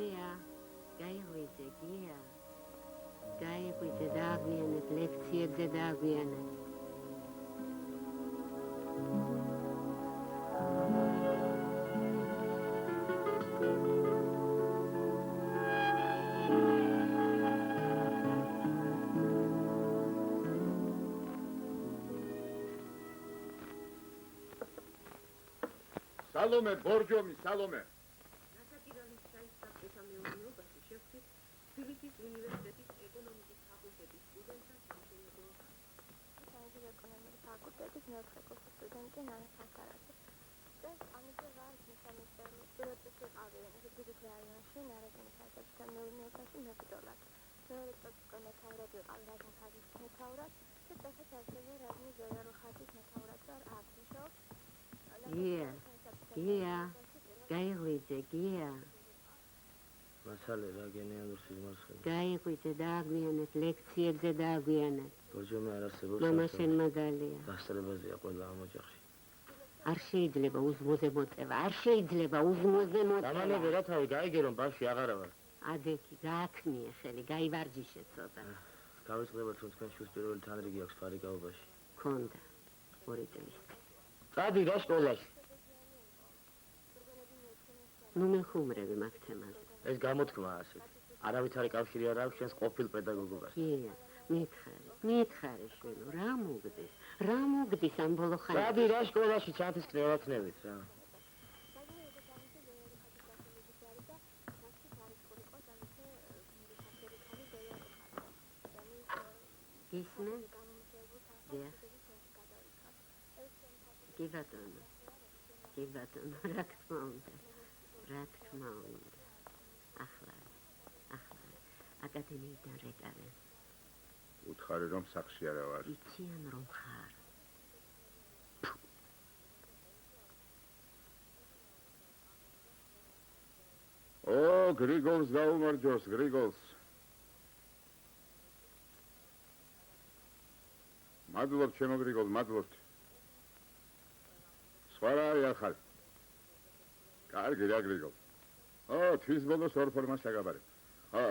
გია, გაიღვიძე, გია. გაიღვიძე და აგვიანეთ, ლექციებზე და აგვიანეთ. Salome, Borjomi, Salome. ნასაკირალის საისაფრე სამეურნეობაში შეხვდით თბილისის უნივერსიტეტის ეკონომიკის ფაკულტეტის სტუდენტთა სამშენებლო. Saint-Gilles ეკონომიკის ფაკულტეტის მეოთხე კურსის სტუდენტი ნანა სასარაძე. ეს ამიტომ ვარ მისამისერ პროცესი ყავიანის დიდი რაიონში ნარაგინის საერთაშორისო სამეურნეობაში მებრძოლად. მეორე წელს მეთაურად ვიყავ რაზმ ხაზის მეთაურად და წელსაც ასევე რაზმ ზოიარო ხაზის მეთაურად ვარ აღნიშნავს. გია, გაიღვიძე, გია. მასალე რა გენეალურ სიზმარხები. გაიღვიძე და აგვიანეთ, ლექციებზე და აგვიანეთ. ბორჯომი არ არსებობს. მამა შენმა დალია. დასწრებაზეა ყველა ამ ოჯახში. არ შეიძლება უზმოზე მოწევა, არ შეიძლება უზმოზე მოწევა. დამალები რა თავი გაიგე რომ ბავშვი აღარა ვარ. ადექი, გააქმნიე ხელი, გაივარჯიშე ცოტა. გავიწყდება თუ თქვენ შუს პირველი თანრიგი აქვს ფარიკაობაში. ქონდა 2 წლის. წადი რა სკოლაში. ნუ მეხუმრები მაგ თემაზე. ეს გამოთქმაა ასეთ. არავით არ კავშირი არ აქვს ჩვენს ყოფილ პედაგოგობას. გია, მითხარი შვილო, რა მოგდის ამ ბოლო ხანში? წადი რა სკოლაში ჩათის კნევათნებით რა. ისმენ? გია. კი ბატონო, რა თქმა უნდა. ახლა აკადემიიდან რეკავენ. უთხარი რომ სახში არა ვარ. იციან რომ ხარ. გრიგოლს გაუმარჯოს, გრიგოლს. მადლობთ, ჩემო გრიგოლ, მადლობთ. სხვა რა არის ახალი? კარგი რა გრიგოლ. თვის ბოლოს ორ ფორმას შეგაბარებ.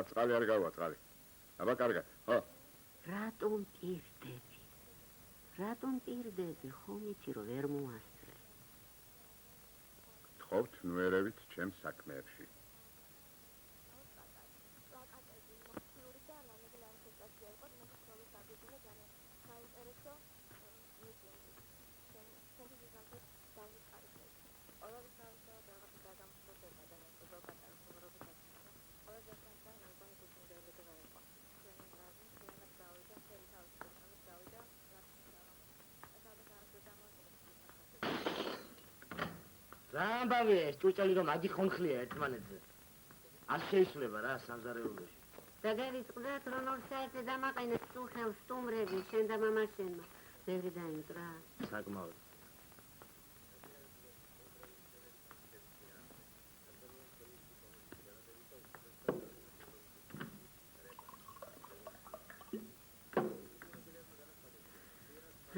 წყალი არ გავა, წყალი. აბა კარგად. რატომ პირდები, ხომ იცი რომ ვერ მოასწრე. გთხოვთ ნუერევით ჩემს საქმეებში. რა ამბავია ეს ჭურჭელი რომ აგიხონხლია ერთმანეთზე. არ შეისვლება რა სამზარეულოში. და გავიწყდათ რომ 2 საათზე დამაყენეთ სტუმრებს, სტუმრები, შენ და მამა შენმა. ბევრი დაიმძრა. საკმაოდ.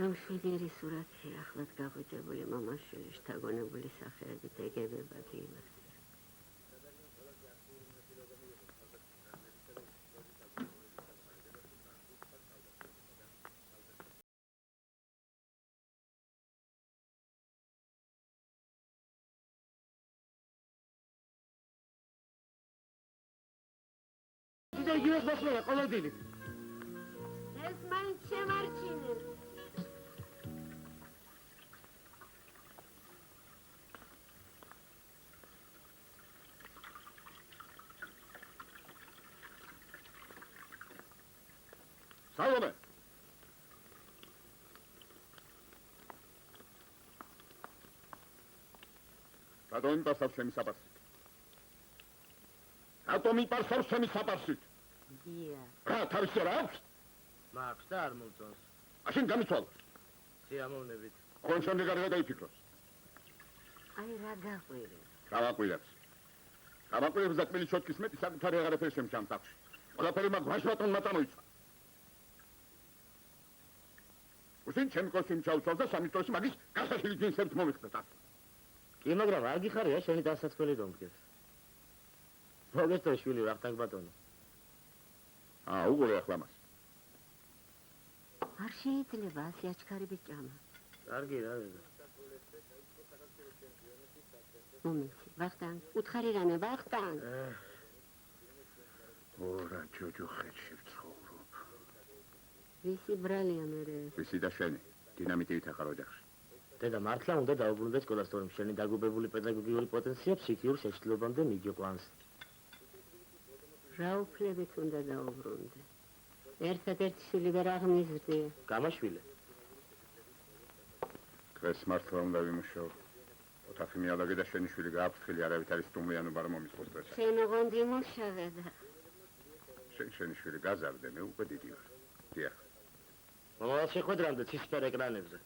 რომ შვიდიერი სურათია, ახლად გაღვიძებული მამაშვილი შთაგონებული სახეებით ეგებება გილას. და იგივეს მოსვლა ყოველდღიურად. ეს მაინც შემარჩინე. Salome! რატომ იპარსავს ჩემი საპარსით? გია. რა, თავისი რა აქვს? მაქვს და არ მომწონს. მაშინ გამიცვალო. სიამოვნებით. თქვენ შემდეგ არ გადაიფიქროს. აი რა გაყვირებს. გავაყვირებს. გავაყვირებს და თბილი ჩოთკის მეტი საკუთარი აღარაფერი შემჩამს ახში. ყველაფერი მაგ ვაჟბატონმა წამოიწყო. უსინ ჩემ კოსტიმ ჩავცვალ და სამი წელში მაგის გასაშლი ჯინსებს მომიხსნათ. კი, მაგრამ არ გიხარია შენი დასაწყელი რომ მდგეს. მოგესწრო შვილი, ვახტანგ ბატონო. უყურე ახლა მას. არ შეიძლება ასე აჩქარების ჭამა. კარგი რა ვედა. მომენტი, ვახტანგ, უთხარი რანე, ვახტანგ. ორა ჯოჯო ხეთში ვცხოვრობ. ვისი ბრალია მერე? ვისი და შენი? დინამიტივით ახარ ოჯახში. დედა მართლა უნდა დაუბრუნდე სკოლას, თორემ შენი დაგუბებული პედაგოგიური პოტენცია ფსიქიურ შეშლილობამდე მიგიყვანს. რა უფლებით უნდა დაუბრუნდე? ერთადერთი შვილი ვერ აღმიზრდი. გამაშვილე. დღეს მართლა უნდა ვიმუშაო. ოთახი მიალაგე და შენი შვილი გააფრთხილი, არავით არის სტუმრიანობა რომ მომისყოს დღეს. შენ ოღონდ იმუშავე და შენი შვილი გაზარდე, მე უკვე დიდი ვარ. დიახ. მომავალ შეხვედრამდე ცისფერ ეკრანებზე.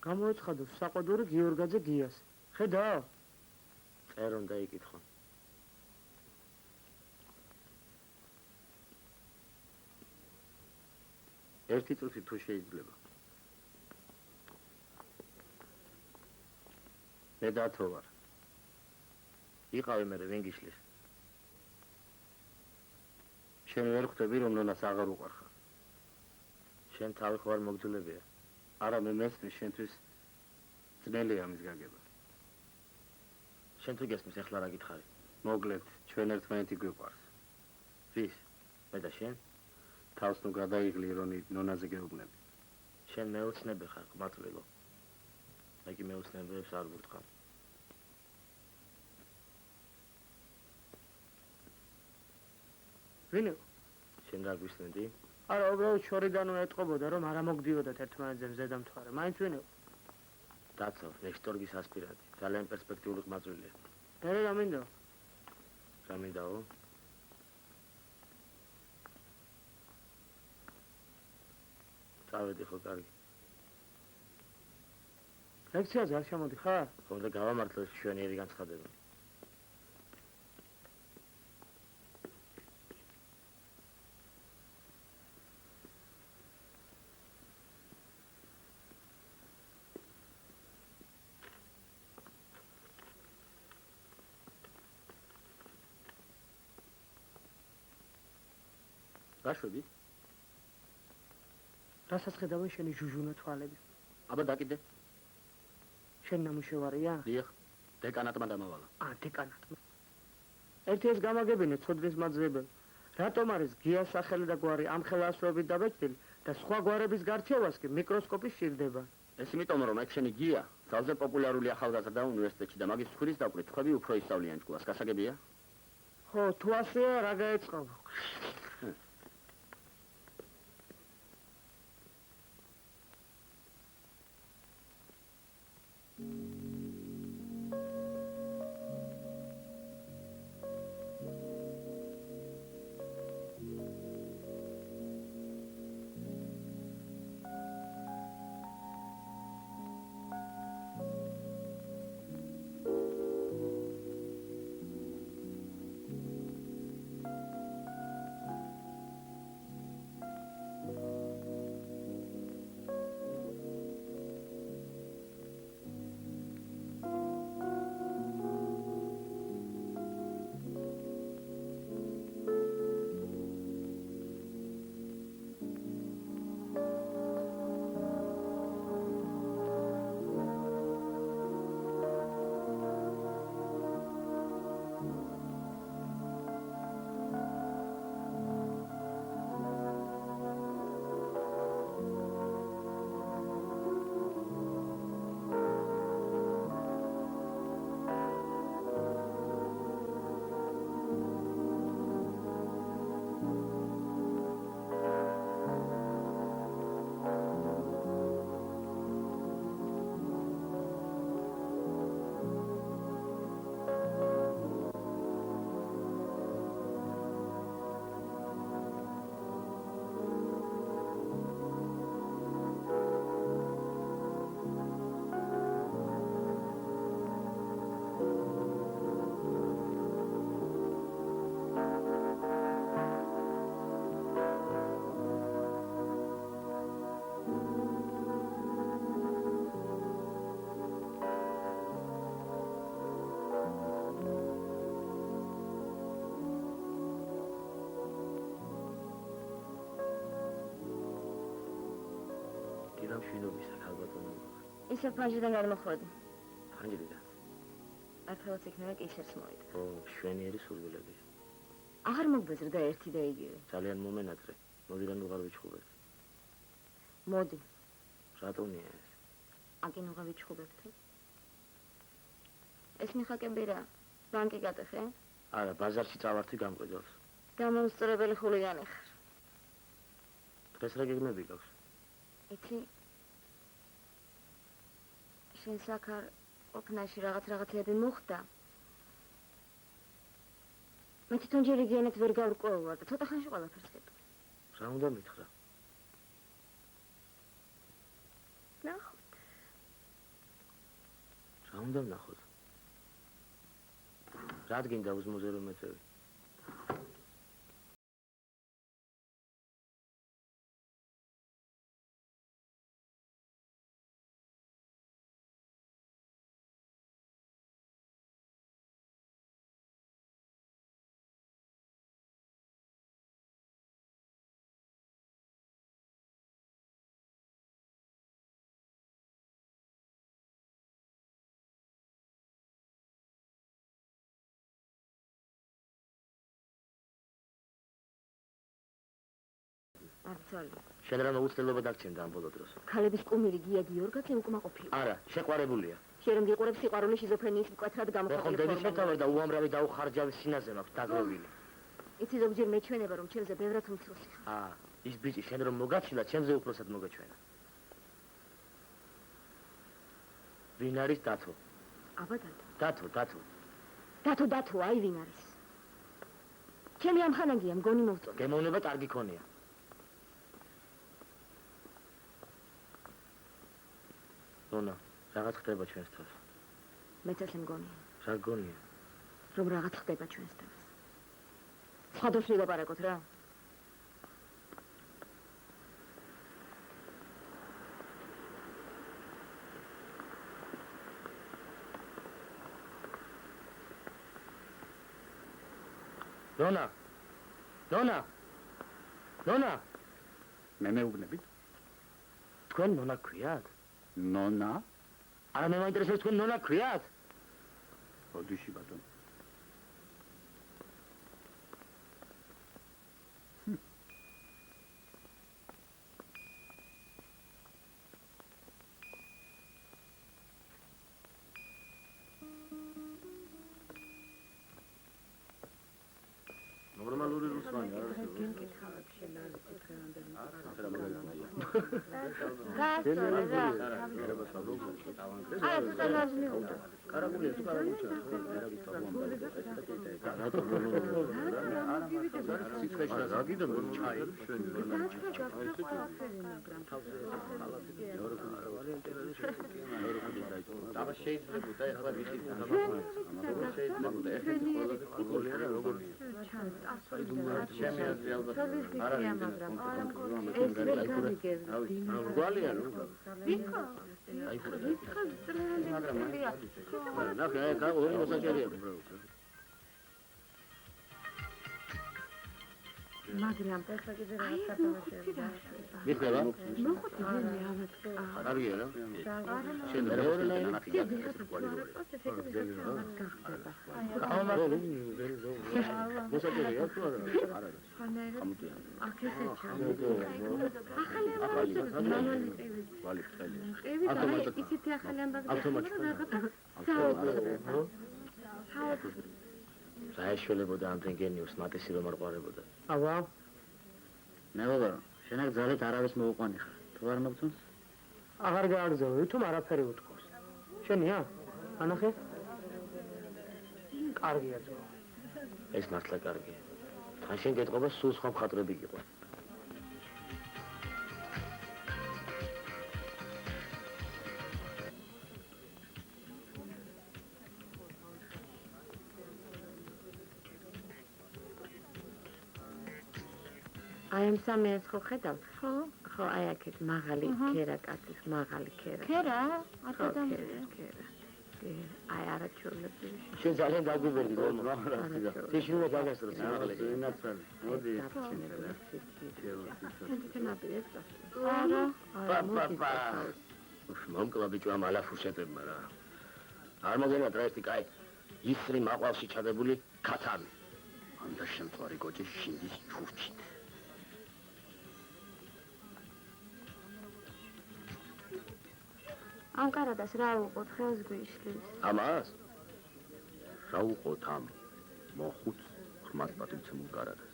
გამოეცხადო საყვედური გიორგაძე გიას. ხედა? წერომ დაიკითხო. ერთი წუთი თუ შეიძლება. მე დათო ვარ. იყავი მე ვინ გიშლის. შენ ვერ ხვდები რომ ნონას აღარ უყარხარ. შენ თავი ხო არ მოგძლებია. არა მე მესმის შენთვის ძნელია ამის გაგება. შენ თუ გესმის ახლა რა გითხარი? მოგლეთ, ჩვენ ერთმანეთი გვიყვარს. ვის? მე და შენ? თავს ნუ გადაიღლი რონი ნონაზე გეუბნები. შენ მეოცნები ხარ, ყმაწვილო. მე კი მეოცნებებს არ ვურტყავ. ვინ იყო? შენ რა გვისმენდი? არა, უბრალოდ შორიდანო ეტყობოდა, რომ არა მოგდიოდათ ერთმანეთზე მზედა მთვარე. მაინც ვინ იყო? დაცო, ექსტორგის ასპირანტი. ძალიან პერსპექტიული ყმაწვილია. მე რა მინდა? რა მინდაო? წავედი ხო, კარგი. ლექციაზე არ შემოდიხარ? ხო და გავამართლე შვენიერი განცხადება. გაშვები? რასაც ხედავენ შენი ჟუჟუნა თვალები. აბა დაკიდე. შენ ნამუშევარია? დიახ, დეკანატმა დამავალა. დეკანატმა. ერთი ეს გამაგებინე ცოდნის მაძიებელი. რატომ არის გიას სახელი და გვარი ამ ხელასწრებით დაბეჭდილი და სხვა გვარების გარჩევას კი მიკროსკოპი სჭირდება? ეს იმიტომ რომ ეგ შენი გია, ძალზე პოპულარული ახალგაზრდა უნივერსიტეტში და მაგის ცხვირის დაკვირით თქვები უფრო ისწავლიან ჯგუფს. გასაგებია? ხო, თუ ასეა, რა გაეწყობა? კიდევ მშვიდობისა, ქალბატონო. ისე ფანჯრიდან არ მოხვედი. ფანჯრიდან? აქაც იქნება კისერს მოვიდა. ო, შვენიერი სურვილები. აღარ მოგბეზრდა ერთი და იგივე. ძალიან მომენატრე. მოდი რა ნუღარ ვიჩხუბებ. მოდი, რატომია ეს? აკინ უღარ ვიჩხუბებთ. ეს მიხაკები რა? ბანკი გატეხე? არა, ბაზარში წავართი გამყიდავს. გამომსწრებელი ხულიგანი ხარ. დღეს რა გეგმები გაქვს? იცი, შენ საქარ ოფნაში რაღაცეები მოხდა. მე თვითონ ჯერ იგენეთ ვერ გავრკვევარ და ცოტა ხანში ყველაფერს გეტყვი. რა უნდა მითხრა? ნახოთ. რა უნდა ვნახოთ? რად გინდა უსმოზე რომ მეწევი? აბსოლუტურად. შენ რა მოუწელობა დაგჩენდა ამ ბოლო დროს? ქალების კუმირი გია გიორგაც ემკმაყოფილ. არა, შეყვარებულია. შენ რომ გიყურებ სიყვარული შიზოფრენიის მკვეთრად მე ხომ გამოხატული დედის შეთავარ და უამრავი დაუხარჯავი სინაზე მაქვს დაგროვილი. იცი ზოგჯერ მეჩვენება რომ ჩემზე ბევრად უმცროსი ხარ. ის ბიჭი შენ რომ მოგაჩილა, ჩემზე უფროსად მოგეჩვენა. ვინ არის დათო? აბა დათო. დათო. დათო, აი ვინ არის? ჩემი ამხანაგია მგონი მოვწონე. გემოვნება კარგი ქონია. ნონა, რაღაც ხდება ჩვენს თავს. მეც ასე მგონია, რა გონია? რომ რაღაც ხდება ჩვენს თავს. სხვა დროს ვილაპარაკოთ რა. ნონა, მე მეუბნებით? თქვენ ნონა ქვიათ? ნონა? არა მე მაინტერესებს თქვენ ნონა ქვიათ? ოდიში ბატონო. ნორმალური რუსლანი არ არის. გასწორე რა. არა, ცოტა ნაზნი უნდა. კარაგულია თუ კარაგუჩა. რა გიდო ჩაი ჩვენი და შეიძლება ეხლა ვიცი შეიძლება ეხლა როგორ მაგრამ ეხლა კიდე რაღაცა თამაშია. მიხელა? მოხუცი ძენი ამათ. კარგია რა? შენ მეორე ლაინი მოსაწერია თუ არა? არა. ისეთი ახალი ამბავი. საეშველებოდა ამდენ გენიუს მატისი რომ არ ყვარებოდა. აბა, ნებობა, შენაკ ძალით არავის მოუყვანი ხარ. თუ არ მოგწონს? აღარ გააგრძელო, თუმ არაფერი უთქოს. შენია? ანახე? კარგია ძო. ეს მართლა კარგია. თან შენ გეტყობა სულ სხვა მხატვრები იყო. აი ამ სამიანს ხო ხედავ? ხო. ხო, აი აქეთ მაღალი ქერა კაცის, მაღალი ქერა. ქერა? არ ხო, გადამწია. ქერა. აი არაჩვეულები. შენ ძალიან დაგვიბერდი რომ რა არა. თიშინა დაგასწროს მაღალი. ინაცალი. მოდი. არა. პაპა. მომკლა ბიჭო ამ ალაფუშეტებმა რა. არ მოგენა დროეთი კაი. ისრი მაყვალში ჩადებული ქათამი. ამდა შემთხვარი კოჭი შინდის ჩურჩი. ამ კარადას რა უყოთ ხელს გვიშლის. ამას? რა უყოთ ამ მოხუც ხმას პატივცემულ კარადას.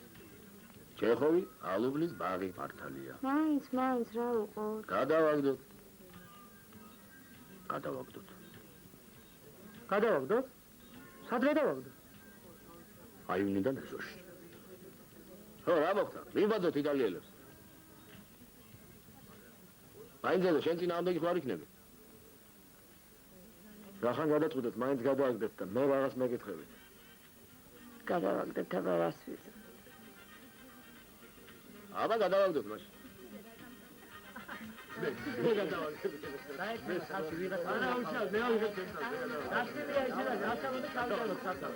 ჩეხოვი ალუბლის ბაღი მართალია. მაინც რა უყოთ. გადავაგდოთ. გადავაგდოთ? სად გადავაგდოთ? აი უნიდან ეზოში. ხო, რა მოხდა? მივბადოთ იტალიელებს. მაინც შენ წინააღმდეგი ხო არ იქნები? რახან გადაწყვიტეთ, მაინც გადავაგდეთ და მე რაღაც მეკითხებით. გადავაგდეთ აბა ვასვიზ. აბა გადავაგდოთ მაშინ. მე გადავაგდეთ. მე ხალხი ვიღაც არა უშავ, მე ავიღებ ეს. დასწრია ისე და გასაგებად გავწავლოთ საერთოდ.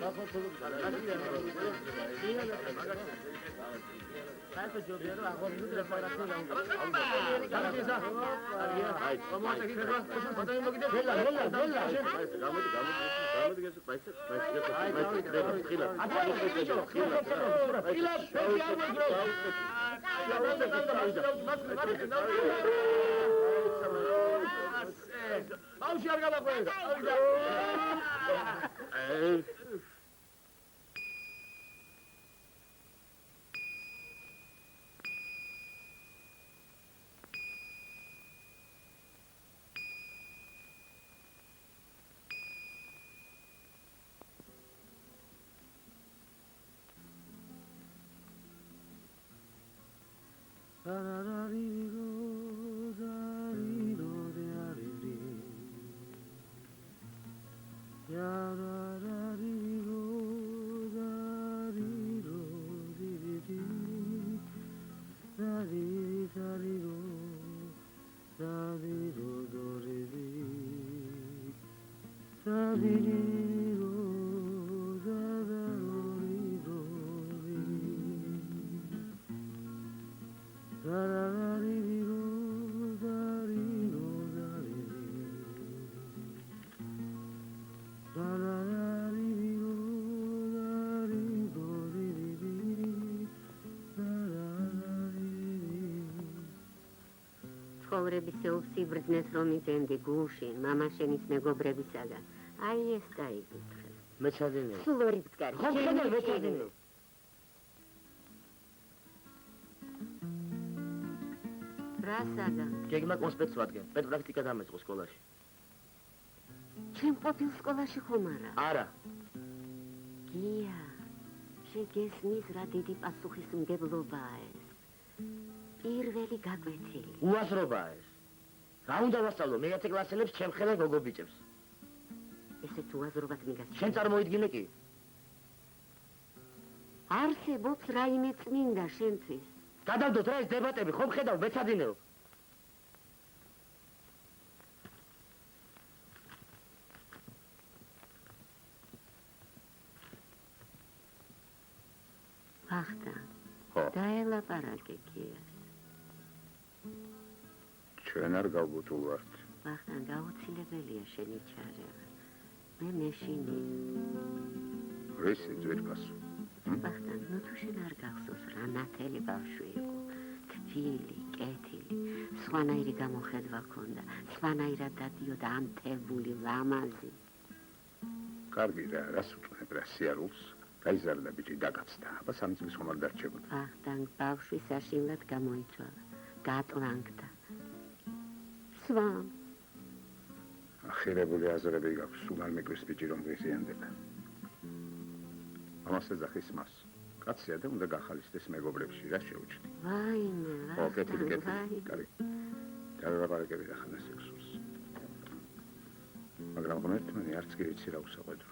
საერთოდ ჯობია რომ აღორძინოთ რეპარაცია დაუდგათ. გამიგზა. აი, მომატეხება, ბატონი მოგიდე. გელა. გამოდი გასა, პაიცა. ხილა. ბავშვი არ გადაყვება. ცხოვრებისეულს იბრძნეს რომ იდენდი გულშინ მამაშენის მეგობრებისაგან. აი ეს დაიკითხე. მეცადინეო. სულ ორი ბძგარი. ხომ ხედავ მეცადინეო. რასაგან? გეგმა კონსპექტს ვადგენ. პედპრაქტიკა დამეწყო სკოლაში. ჩემ ყოფილ სკოლაში ხომ არა? არა. გია, შეგესმის რა დიდი პასუხისმგებლობაა ეს. პირველი გაკვეთილი. უაზრობაა ეს. რა უნდა ვასწავლო მე-10 კლასელებს ჩემ ხელა გოგო ბიჭებს. ესეც უაზრობად მიგასწავლე. შენ წარმოიდგინე კი. არსებობს რაიმე წმინდა შენთვის. გადავდოთ რა ეს დებატები, ხომ ხედავ მეცადინეო. ვახტანგ, ხო, დაელაპარაკე გიას. ჩვენ არ გავგუწულ ვართ. ვახტანგ, აუცილებელია შენი ჩარევა. მე მეშინია. რისი ძვირფასო? ვახტანგ, ნუ თუ შენ არ გახსოვს რა ნათელი ბავშვი იყო. თბილი, კეთილი, სხვანაირი გამოხედვა ჰქონდა, სხვანაირად დადიოდა ამთებული, ლამაზი. კარგი რა, რას უტყნებ რა სიარულს? გაიზარდა ბიჭი დაგაცდა. აბა 3 წლის ხომ არ დარჩებოდა. ვახტანგ, ბავშვი საშინლად გამოიცვალა, გატლანქდა. სვამ. ახირებული აზრები გაქვს, სულ არ მეკრის ბიჭი რომ ღიზიანდება. ამას ეძახის მას. კაცია და უნდა გახალისდეს მეგობრებში, რა შეუჩდი. ვაიმე, ხო, კეთილი, ვახტანგ, კეთილი. ვაიმე. კარგი. დაელაპარაკები და ხანას ექსურს. მაგრამ ღმერთმენი არც კი იცი რა უსაყვედრო.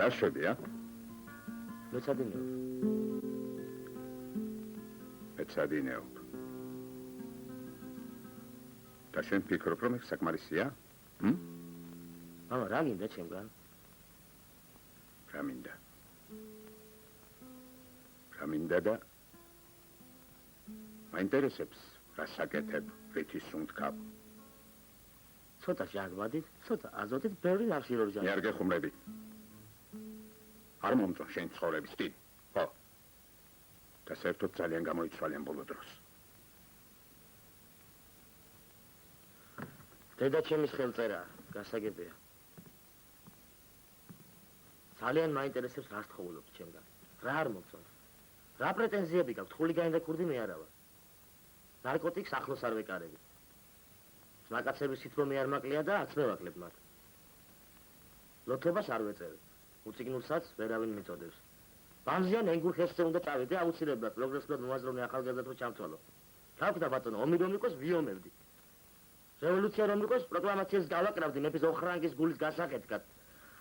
რა შედია? მეცადინეო. მეცადინეობ. და შენ ფიქრობ რომ ეს საკმარისია? მამა რა გინდა ჩემგან? რა მინდა? რა მინდა და მაინტერესებს რა საკეთებ, რითი სუნთქავ. ცოტა ჟანგბადით, ცოტა აზოტით, ბევრი ნახშირობ მე არ გეხუმრები. არ მომწონს შენ ცხოვრების სტილი. ხო. და საერთოდ ძალიან გამოიცვალიან ბოლო დროს. დედა ჩემის ხელწერა, გასაგებია. ძალიან მაინტერესებს რა სთხოვულობთ ჩემგან. რა არ მომწონს? რა პრეტენზიები გაქვთ? ხულიგანი და ქურდი მე არა ვარ. ნარკოტიკს ახლოს არ ვეკარები. ზმაკაცების სითბო მე არ მაკლია და არც მე ვაკლებ მათ. ლოთობას არ ვეწევ. უციგნურსაც ვერავინ მიწოდებს. ბანზიან ენგურ ხესზე უნდა წავიდე, აუცილებლად პროგრესულად მოაზროვნე ახალგაზრდად რომ ჩამთვალო. გავხდა ბატონო, ომი რომ იყოს, ვიომებდი. რევოლუცია რომ იყოს, პროკლამაციას გავაკრავდი მეფის ოხრანგის გულის გასახეთქად.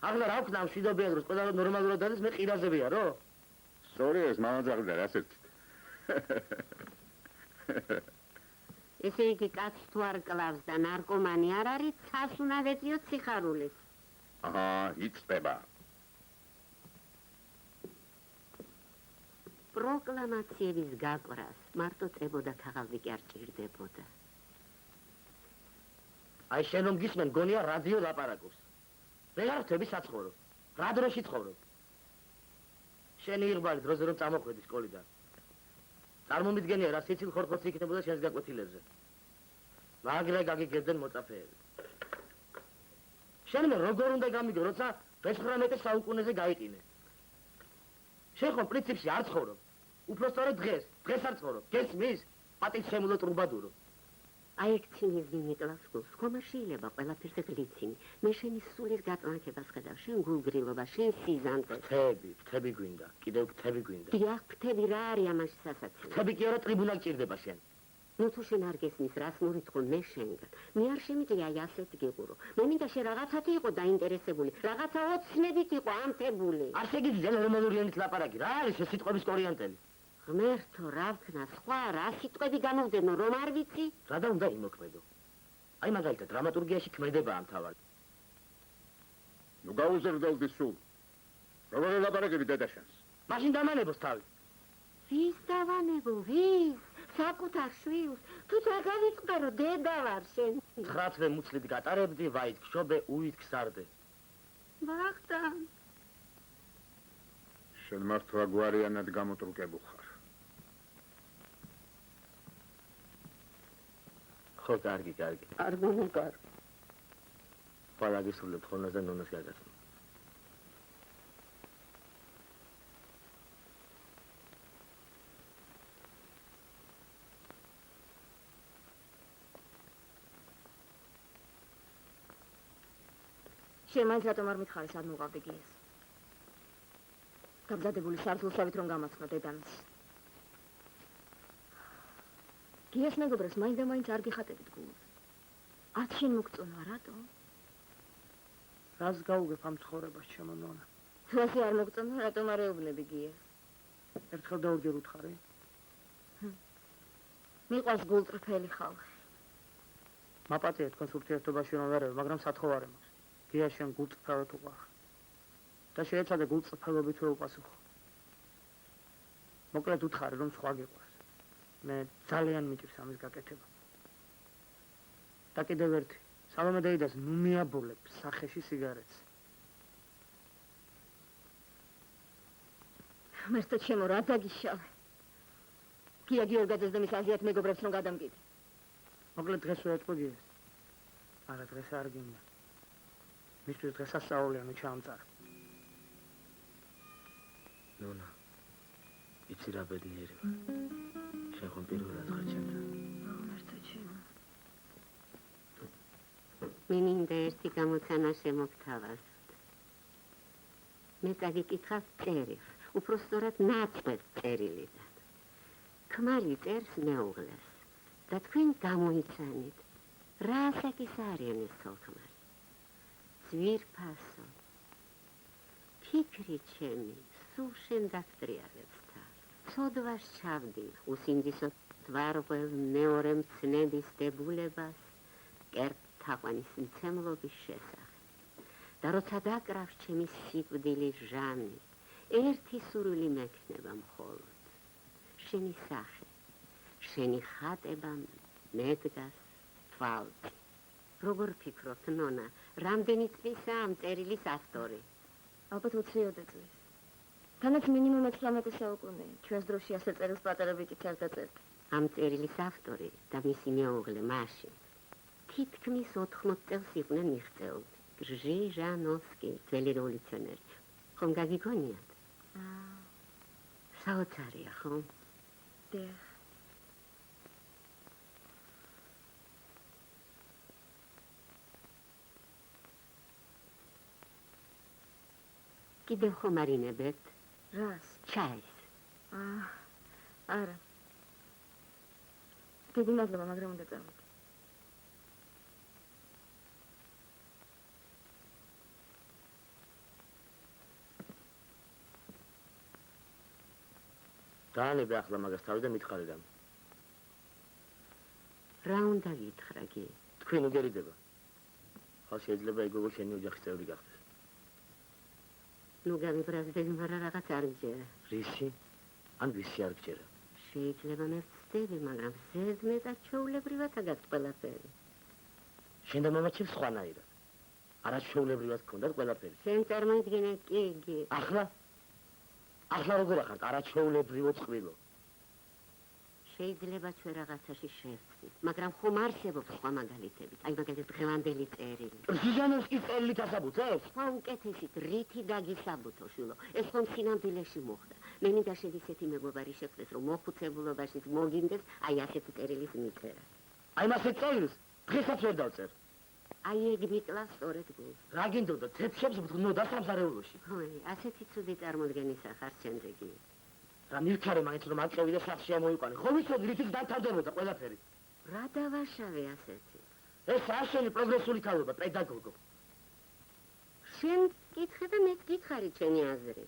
ახლა რა ვქნა ამ მშვიდობიან დროს, ყველა ნორმალურად არის, მე ყირაზებია, რო? სწორი ეს მამაძაღლი და რას ერთი. ესე იგი კაცს თუ არ კლავს და ნარკომანი არ არის, ცას უნდა ვეწიოთ სიხარულის. აჰა, იწება. პროკლამაციების გაყრას მარტო წებოდა ქაღალდი კი არ ჭირდებოდა. აი შენ რომ გისმენ, გონია რადიო ლაპარაკობს. ვეღარ ვთები საცხოვრო. რა დროში ცხოვრობ? შენი იღბალი დროზე რომ წამოხვედი სკოლიდან. წარმომიდგენია რა სიცილ ხორხოცი იქნებოდა შენს გაკვეთილებზე. მაგრა გაგიგებდნენ მოწაფეები. შენ მე როგორ უნდა გამიგო, როცა მე-19 საუკუნეზე გაიყინე. შენ ხო პრინციპში არ ცხოვრობ. უпростоრე დღეს არ ცხოვრობ. გესმის? პატივცემულო ტრუბადურო. აი ეგ ცინიზმი მიკლავს გულს, ხომ არ შეიძლება ყველაფერზე გლიცინი. მე შენი სულის გაწმაკებას ხედავ, შენ გულგრილობა, შენ სიზანტე. ფრთები გვინდა, კიდევ ფრთები გვინდა. დიახ, ფრთები რა არის ამაში სასაცილო? ფრთები კი არა, ტრიბუნა გჭირდება შენ. ნუ თუ შენ არ გესმის, რას მორიცხულ მე შენგან. მე არ შემიძლია აი ასეთ გიყურო. მე მინდა შენ რაღაცათი იყო დაინტერესებული, რაღაცა ოცნებით იყო ამთებული. არ შეგიძლია ნორმალური ენით ლაპარაკი, რა არის ეს სიტყვების კორიანტელი? ღმერთო, რა ვქნა, სხვა რა სიტყვები გამოვდენო, რომ არ ვიცი? რა და უნდა იმოქმედო? აი მაგალითად, დრამატურგიაში ქმედებაა მთავარი. ნუ გაუზრდელდი სულ. როგორ ლაპარაკები დედაშენს? მაშინ დამანებოს თავი. ვის დავანებო, ვის? საკუთარ შვილს, თუ დაგავიწყდა, რომ დედა ვარ შენ. 9 თვე მუცლით გატარებდი, ვაით გშობე, უით გსარდე. ბახტან. შენ მართლა გვარიანად გამოტრუკებულ ხარ. ხო, კარგი. არ მომეკარ. ყველა გისურვებთ ხონას და ნონას გაგაცნო. შენ მაინც რატომ არ მითხარი სად მოყავდი გიას? გამზადებული სართულსავით რომ გამაცნო დედამის. გიას მეგობრებს მაინც და მაინც არ გიხატებით გულს. არც შენ მოგწონვა, რატო? რას გაუგებ ამ ცხოვრებას, ჩემო ნონა? თუ ასე არ მოგწონვა, რატომ არ ეუბნები გიას? ერთხელ და ორჯერ უთხარი. მიყვარს გულწრფელი ხალხი. მაპატია თქვენს ურთიერთობაში რომ ვერევ, მაგრამ სათხოვარი მაქვს. გია შენ გულწრფელად უყვარ. და შეეცადე გულწრფელობით ვერ უპასუხო. მოკლედ უთხარი რომ სხვა გიყვარს. მე ძალიან მიჭირს ამის გაკეთება. და კიდევ ერთი, სალომე დეიდას ნუ მიაბოლებ სახეში სიგარეტს. მერტო ჩემო რა დაგიშალე. გია გიორგაძეს და მის აზიათ მეგობრებს რომ გადამკიდე. მოკლედ დღეს ვეეტყვი გიას. არა დღეს არ გინდა. მისთვის დღესასწაულია ნუ ჩაამწარე. ნონა, იცი რა ბედნიერი ვარ. შენ ხომ პირველად ხარ ჩემთან. მერტო ჩემო. მე მინდა ერთი გამოცანა შემოგთავაზოთ. მე წაგიკითხავ წერილს, უпростоრად ნაცვლად წერილიდან. ქმარი წერს მეუღლეს და თქვენ გამოიცანით, რა ასაკის არიან ეს ცოლ-ქმარი. ძვირფასო, ფიქრი ჩემი, სულ შენ დაგტრიალებს თავს. ცოდვას ჩავდი, უსინდისოდ ვარღვევ მეორე მცნების დებულებას, კერპთაყვანის მცემლობის შესახებ. და როცა დაკრავს ჩემი სიკვდილის ჟამი, ერთი სურვილი მექნება მხოლოდ. შენი სახე, შენი ხატება მედგას თვალწი. როგორ ფიქრობთ, ნონა, რამდენი წლისაა ამ წერილის ავტორი? ალბათ 20 წლის. თანაც მინიმუმ 19 საუკუნე. ჩვენს დროში ასე წერილს პატარები კი არ დაწერთ. ამ წერილის ავტორი და მისი მეუღლე მაშინ თითქმის 80 წელს იყვნენ მიღწეული. გრჟი ჟანოვსკი, ძველი რევოლუციონერი. ხომ გაგიგონიათ? საოცარია, ხო? დიახ. კიდევ ხომ არინებთ? რას? ჩაის. არა. დიდი მადლობა, მაგრამ უნდა წავიდე. დაანებე ახლა მაგას თავი და მითხარი რამე. რა უნდა გითხრა გი? თქვენ უგერიდება. ხალ შეიძლება ეგოღო შენი ოჯახის წევრი გახდეს. ნუ გამიბრაზდები, მაგრამ რაღაც არ გჯერა. რისი? ან ვისი არ გჯერა? შეიძლება მე ვცდები, მაგრამ ზედმეტად ჩვეულებრივად აგაქვს ყველაფერი. შენ და მამაჩემ სხვანაირად. არაჩვეულებრივად გქონდათ ყველაფერი. შენ წარმოიდგინე, კი. ახლა როგორ ახართ არაჩვეულებრივო წყვილო? შეიძლება ჩვენ რაღაცაში შევცდით, მაგრამ ხომ არსებობს სხვა მაგალითები. აი მაგალითად დღევანდელი წერილი. ჟანოვსკის წერილით ასაბუთებს? სხვა უკეთესით რითი დაგისაბუთო, შვილო. ეს ხომ სინამდვილეში მოხდა. მე მინდა შენ ისეთი მეგობარი შეხვდეს, რომ მოხუცებულობაშიც მოგინდეს აი ასეთი წერილის მიწერა. აი მასე წერილს დღესაც ვერ დავწერ. აი ეგ მიკლავს სწორედ გულს. რა გინდოდა თეფშებს ვდგნოდა სამზარეულოში. ой, ასეთი ცუდი წარმოდგენის ახარს ჩემზე გია. რა მივქარე მაინც რომ აკევი და სახში ამოიყვანე. ხო ვიცოდი რითიც დამთავრდებოდა ყველაფერი. რა დავაშავე ასეთი? ეს აშენი პროგრესული ქალობა, პედაგოგო. შენ კითხე და მეც გითხარი ჩემი აზრი.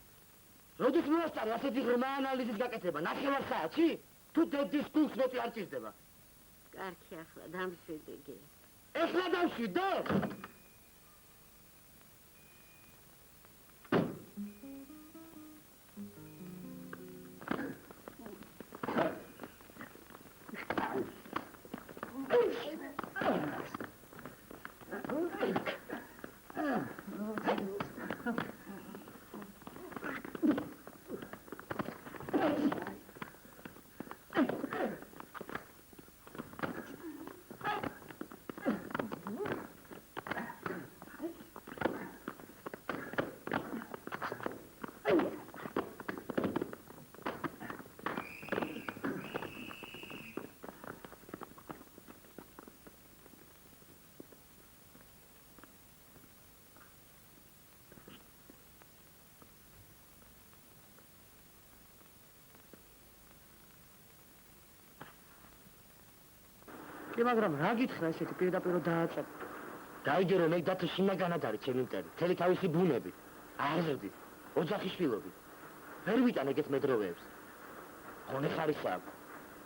როდის მოასწარე ასეთი ღრმა ანალიზის გაკეთება? ნახევარ საათში? თუ დედის გულს მეტი არ ჭირდება. კარგი, ახლა დამშვიდი გია. ეხლა დავშვიდო? კი მაგრამ რა გითხრა ესეთი პირდაპირ დააწერ. დაიგე რომ ეგ დათო შინაგანად არის ჩემი მტერი. მთელი თავისი ბუნები. აზრდით, ოჯახის შვილობით. ვერ ვიტან ეგეთ მედროვეებს. ხონე ხარისა აქვს.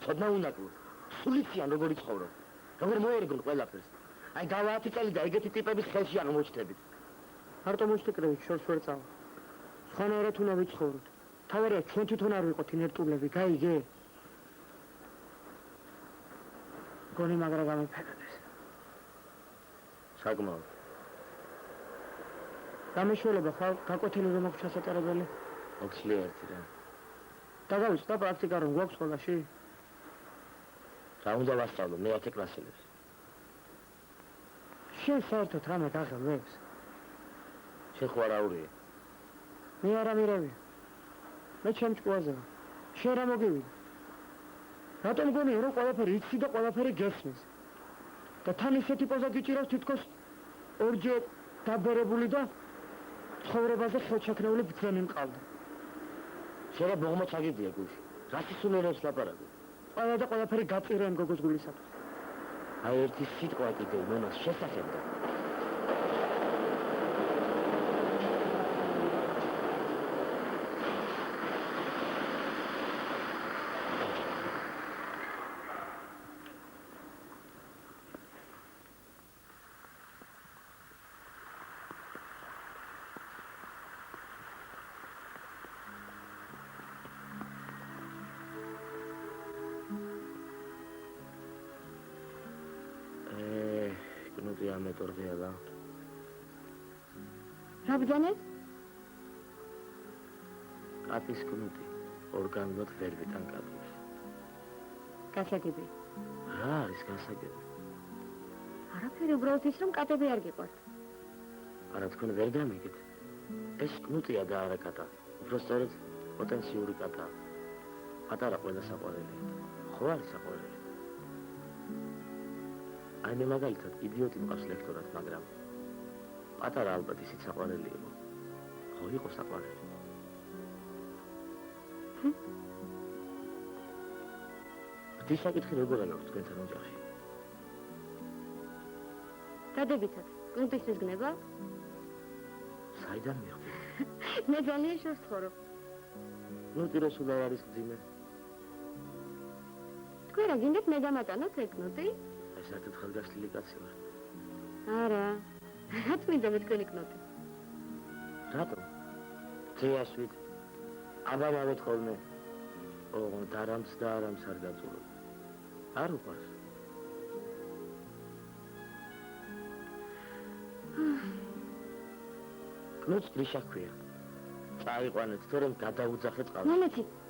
ცოდნა უნაკლო. სულიციან როგორი ცხოვრობ. როგორ მოერგონ ყველაფერს. აი გავა 10 წელი და ეგეთი ტიპების ხელში არ მოჩდებით. მარტო მოჩტეკრებით შორს ვერ წავა. სხვანაირად უნდა ვიცხოვროთ. თავარია ჩვენ თვითონ არ ვიყოთ ინერტულები, გაიგე? გონი მაგრა გამიფერდეს. საკმაოდ. გამეშველება ხარ გაკვეთილი რომ აქვს ჩასაწერებელი? ოქსლი ერთი რა. დაგავიწყდა პრაქტიკა რომ გვაქვს სკოლაში? რა უნდა ვასწავლო მე 10 კლასელებს. შენ საერთოდ რამე გაღელვებს? შენ ხო არ აურია? მე არ ამირევი. მე ჩემ ჭკუაზე ვარ. შენ რა მოგივიდა? რატომ გონია რომ ყველაფერი იცი და ყველაფერი გესმის? და თან ისეთი პოზა გიჭირავს თითქოს ორჯერ დაბერებული და ცხოვრებაზე ხელჩაქნეული ბრძენი მყავდა. შენ რა ბოღმოც აგებია გულში. რა სისულელებს ლაპარაკობ? ყველა და ყველაფერი გაწირენ გოგოს გულისათვის. აი ერთი სიტყვა კიდევ მონას შესახებდა. კნუტი ამეტორღია და რა ბძანეს? კატის კნუტი ორგანულად ვერ ვიტან კატოს. გასაგები. რა არის გასაგები? არაფერი უბრალოდ ის რომ კატები არ გიყვართ. არა თქვენ ვერ გამიგეთ. ეს კნუტია და არა კატა. უფრო სწორედ პოტენციური კატა. პატარა ყველა საყვარელი. ხო არის საყვარელი. აი მე მაგალითად იდიოტი მყავს ლექტორად, მაგრამ პატარა ალბათ ისიც საყვარელი იყო. ხო იყო საყვარელი. ღვთის საკითხი როგორ არის თქვენთან ოჯახში? დადებითად, კნუტისთვის გნება? საიდან მიხდი? მე ძალიან შორს ცხოვრობ. კნუტი რო სულ არ არის გძიმე. თქვენ რა გინდათ მე დამატანოთ ეგ კნუტი? აი საერთოდ ხალგასლილი კაცი ვარ. არა. რაც მინდა მე თქვენი კნუტი. რატომ? თეასვით აბამავეთ ხოლმე. ოღონდ დარამს და არამს არ გაწურობ. არ უყვარს. კნუტს გრიშა ჰქვია. წაიყვანეთ, თორემ გადაუძახეთ წყალს.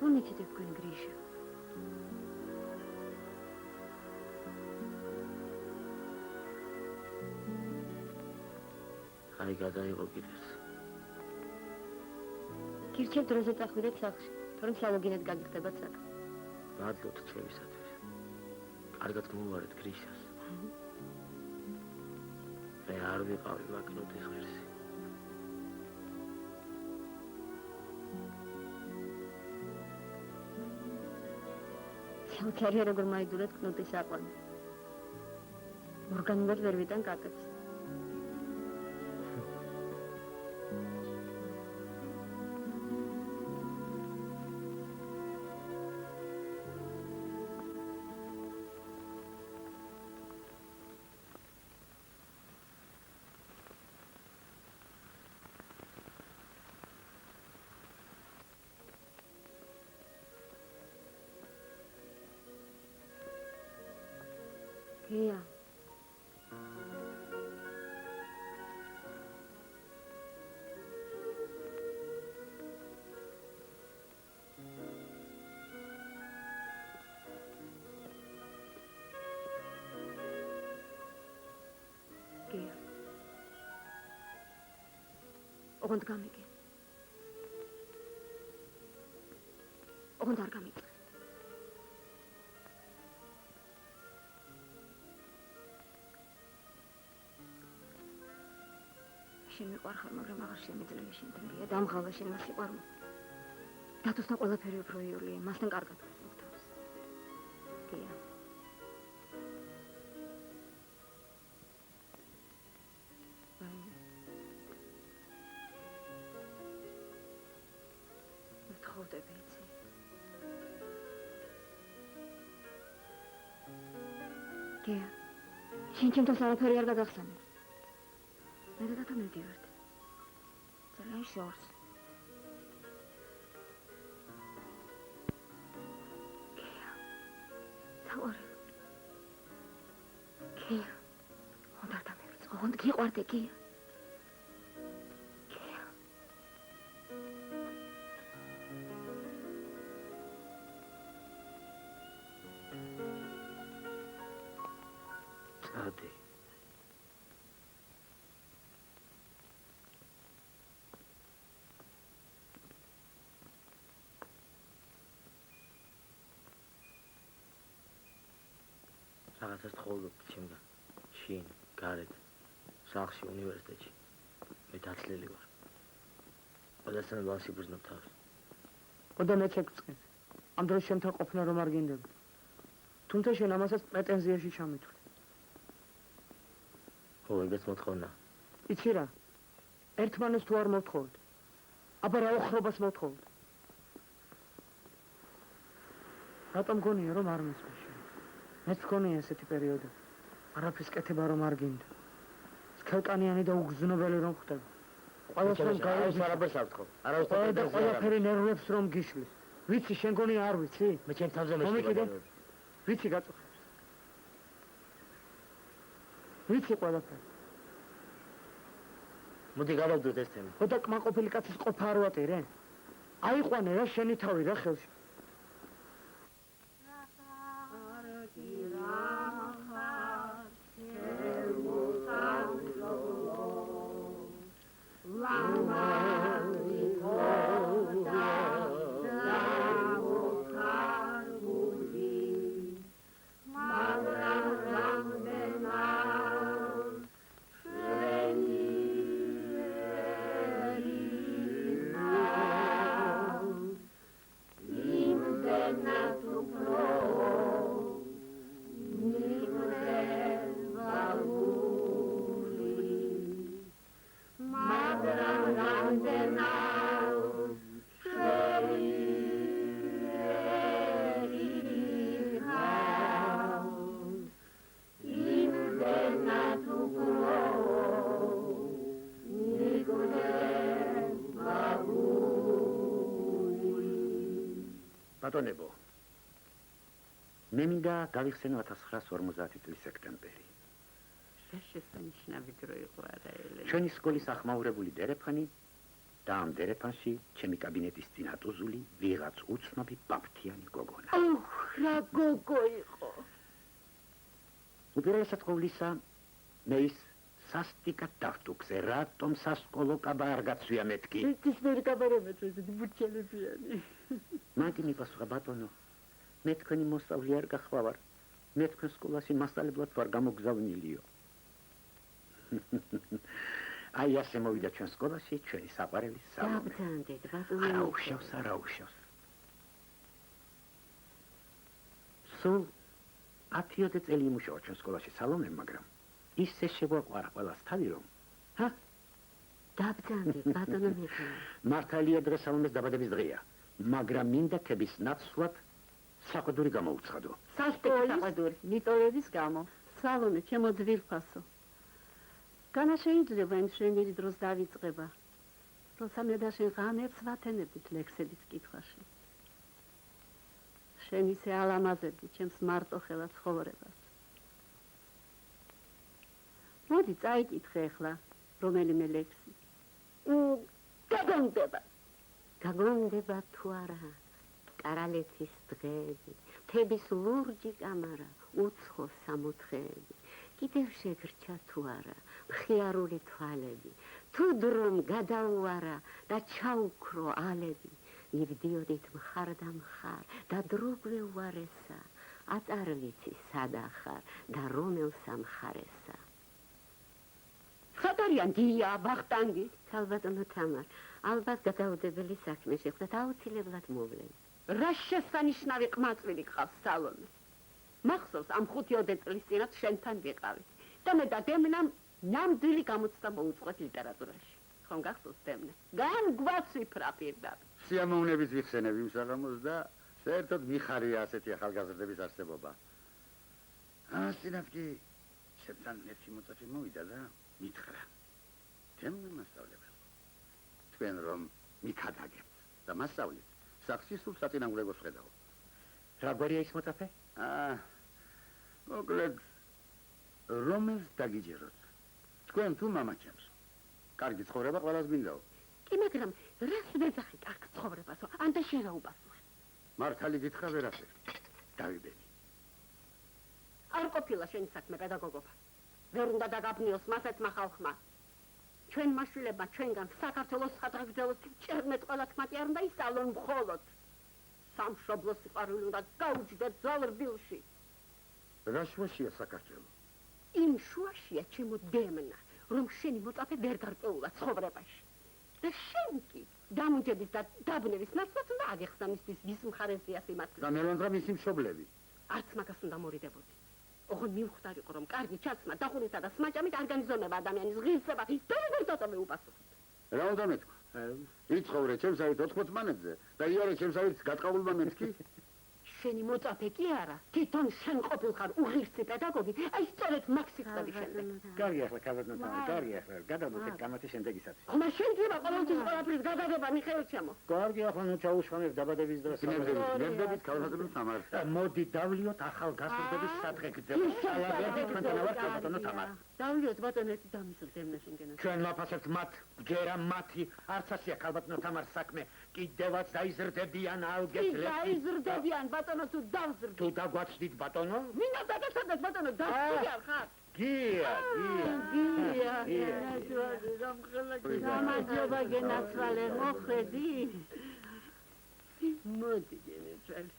მომიცით ეგ თქვენი გრიშა. აი გადაიღო კიდეც. გირჩევ დროზე წახვიდეთ სახლში, თორემ სალოგინად გაგიხდებათ საქმე. მადლობთ ჩვენისათვის. კარგად მოვარეთ გრიშას. მე არ ვიყავი მაგნოტის ღირსი. შეუძლია როგორ მაიდურეთ კნუტის აყვანი. ორგანულად ვერ ვიტან კატებს. გია გია ოღონდ გამიგე ოღონდ არ გამიგე შენ მიყვარხარ, მაგრამ აღარ შემიძლია შენთან გია დამღალა შენ მას სიყვარული. დათოსთან ყველაფერი უფრო იოლია, მასთან კარგად ვუსმობ თავს. გია. ვთხოვდები იცი. გია. შენ ჩემთან არაფერი არ გაგახსენებ. მე და დათო მივდივართ. ძალიან შორს. გია. თავარი. გია. ოღონდ არ დამივიწყო. ოღონდ გიყვარდე, გია. გია. წადი. რაღაცას თხოვობ ჩემგან. შინ, გარეთ, სახლში, უნივერსიტეტში. მე დაცლილი ვარ. ყველასთან ვასიბრძნობ თავს. ოდა მეც ეკწყეს. ამ დროს შემთან ყოფნა რომ არ გინდები. თუმცა შენ ამასაც პრეტენზიაში ჩამეთვლი. ხო, ეგეც მოთხოვნა. იცი რა? ერთმანეს თუ არ მოთხოვთ. აბა რა ოხრობას მოთხოვთ. რატომ გონია რომ არ მისმის შენ? მეც გონია ესეთი პერიოდი. არაფრის კეთება რომ არ გინდა. სქელკანიანი და უგზნობელი რომ ხდება. ყველასთან გაიოს არაფერს არ ვთქო. არავის და ყველაფერი ნერვებს რომ გიშლის. ვიცი შენ გონია არ ვიცი? მე ჩემ თავზე მომიკიდე? ვიცი გაწუხებს. ვიცი ყველაფერი. მოდი გავავდოთ ეს თემა. ოდა კმაყოფილი კაცის ყოფა არ ვატირე? აიყვანე რა შენი თავი რა ხელში. ბატონებო, მე მინდა გავიხსენო 1950 წლის სექტემბერი. რა შესანიშნავი დრო იყო არა ელენე. ჩვენი სკოლის ახმაურებული დერეფანი და ამ დერეფანში ჩემი კაბინეტის წინ ატუზული ვიღაც უცნობი ბაფთიანი გოგონა. რა გოგო იყო. უპირველესად ყოვლისა მე ის სასტიკად დავტუქზე, რატომ სასკოლო კაბა არ გაცვია მეთქი. ის ვერ გაბარებეთ ესეთი ბურჩელებიანი. მანქი მიპასუხა ბატონო, მე თქვენი მოსწავლე არ გახლავარ. მე თქვენ სკოლაში მასწავლებლად ვარ გამოგზავნილიო. აი ასე მოვიდა ჩვენ სკოლაში ჩვენი საყვარელი სალომე. დაბრძანდეთ, ბატონო. არა უშავს, არა უშავს. სულ 10 წელი იმუშავა ჩვენ სკოლაში სალომე, მაგრამ ისე შეგვაყვარა ყველას თავი რომ დაბრძანდეთ, ბატონო მეფე. მართალია დღე სალომეს დაბადების დღეა, მაგრამ მინდა თების ნაცვლად საყვედური გამოუცხადო. საყვედური მიტოვების გამო. სალომე, ჩემო ძვირფასო. განა შეიძლება იმ შენიერი დროს დავიწყება, როცა მე და შენ ღამებს ვათენებდით ლექსების კითხვაში. შენ ისე ალამაზებდი ჩემს მარტოხელა ცხოვრებას. მოდი წაიკითხე ახლა რომელიმე ლექსი. გაგონდება თუ არა კარალეთის დღეები, თების ლურჯი კამარა, უცხო სამოთხეები, კიდევ შეგრჩა თუ არა მხიარული თვალები, თუ დრომ გადაუარა და ჩაუქრო ალები, მივდიოდით მხარ და მხარ და დრო გვეუარესა, აწარ ვიცი სად ახარ და რომელ სამხარესა. ხატარიან დია ბახტანგი. ქალბატონო თამარ, ალბათ გადაუდებელი საქმე შეხვდათ, აუცილებლად მოვლენ. რა შესანიშნავი ყმაწვილი გყავს სალომე. მახსოვს ამ 5-10 წლის წინათ შენთან ვიყავით და მე და დემნამ ნამდვილი გამოცდა მოუწყვეთ ლიტერატურაში. ხომ გახსოვს დემნე? განგვაცვიფრა პირდაპირ. სიამოვნების ვიხსენებ იმ საღამოს და საერთოდ მიხარია ასეთი ახალგაზრდების არსებობა. ასინათ კი შენთან ერთი მოწაფე მოვიდა და მითხრა. დემნა მასწავლებელი. თქვენ რომ მიქადაგებთ და მასწავლით, სახში სულ საწინააღმდეგოს ხედავ. რა გვარია ის მოწაფე? მოკლედ რომელს დაგიჯეროთ? თქვენ თუ მამაჩემს. კარგი ცხოვრება ყველას გინდაო. კი, მაგრამ რას ვეძახი კარგ ცხოვრებასო? ანდა შენ რა უპასუხე? მართალი გითხრა ვერაფერ. დავიბენი. არ ყოფილა შენი საქმე პედაგოგობა. ვერ უნდა დაგაბნიოს მასეთმა ხალხმა. ჩვენმა შვილებმა ჩვენგან საქართველოს ხატრაგრძელოს ჭერმეთ ყველა თმათი არ უნდა ისწავლონ მხოლოდ. სამშობლოს სიყვარული უნდა გაუჯდეთ ძალ რბილში. რა შუაშია საქართველო? იმ შუაშია ჩემო დემნა, რომ შენი მოწაფე ვერ გარკვეულა ცხოვრებაში. და შენ კი დამუნჯების და დაბნევის ნაცვლად უნდა აგეხსნა მისთვის ვის მხარეზეა სიმართლე. და მელონძრა მისი მშობლები. არც მაგას უნდა მორიდებოდი. ოღონდ მივხვდარიყო რომ კარგი ჩაცმა, დახურისა და სმაჭამით არ განიზომება ადამიანის ღირსება. და მე უპასუხებ. რა უნდა მეთქვა? იცხოვრე ჩემსავით 80 მანეთზე და იარე ჩემსავით გაწყაბულმა მეთქი? შენი მოწაფე კი არა, თვითონ შენ ყოფილხარ უღირსი პედაგოგი, აი სწორედ მაქსიმალურად შემდეგ. კარგი ახლა კაბატონო, კარგი ახლა გადავდეთ გამათი შემდეგისაც. ხმა შენ ძება ყოველთვის ყველაფრის გადაგება მიხეილ ჩემო. კარგი ახლა ნუ ჩაუშხამებ დაბადების დროს. ნებდებით კაბატონო თამარ. მოდი დავლიოთ ახალგაზრდების სადღეგრძელო სალაბერდი თქვენთან ვარ კაბატონო თამარ. დავლიოთ ბატონო ერთი დამისრდემნა შენგენა. ჩვენ ვაფასებთ მათ, ჯერა მათი, არც ასია კაბატონო თამარ საქმე, კიდევაც დაიზრდებიან ალგეთ. დაიზრდებიან ბატონო თუ დავზრდ. თუ დაგვაცდით ბატონო? მინდა დაგეცადეთ ბატონო, დავზრდი არ ხარ? გია. გამარჯობა გენაცვალე, მოხვედი? მოდი გენაცვალე.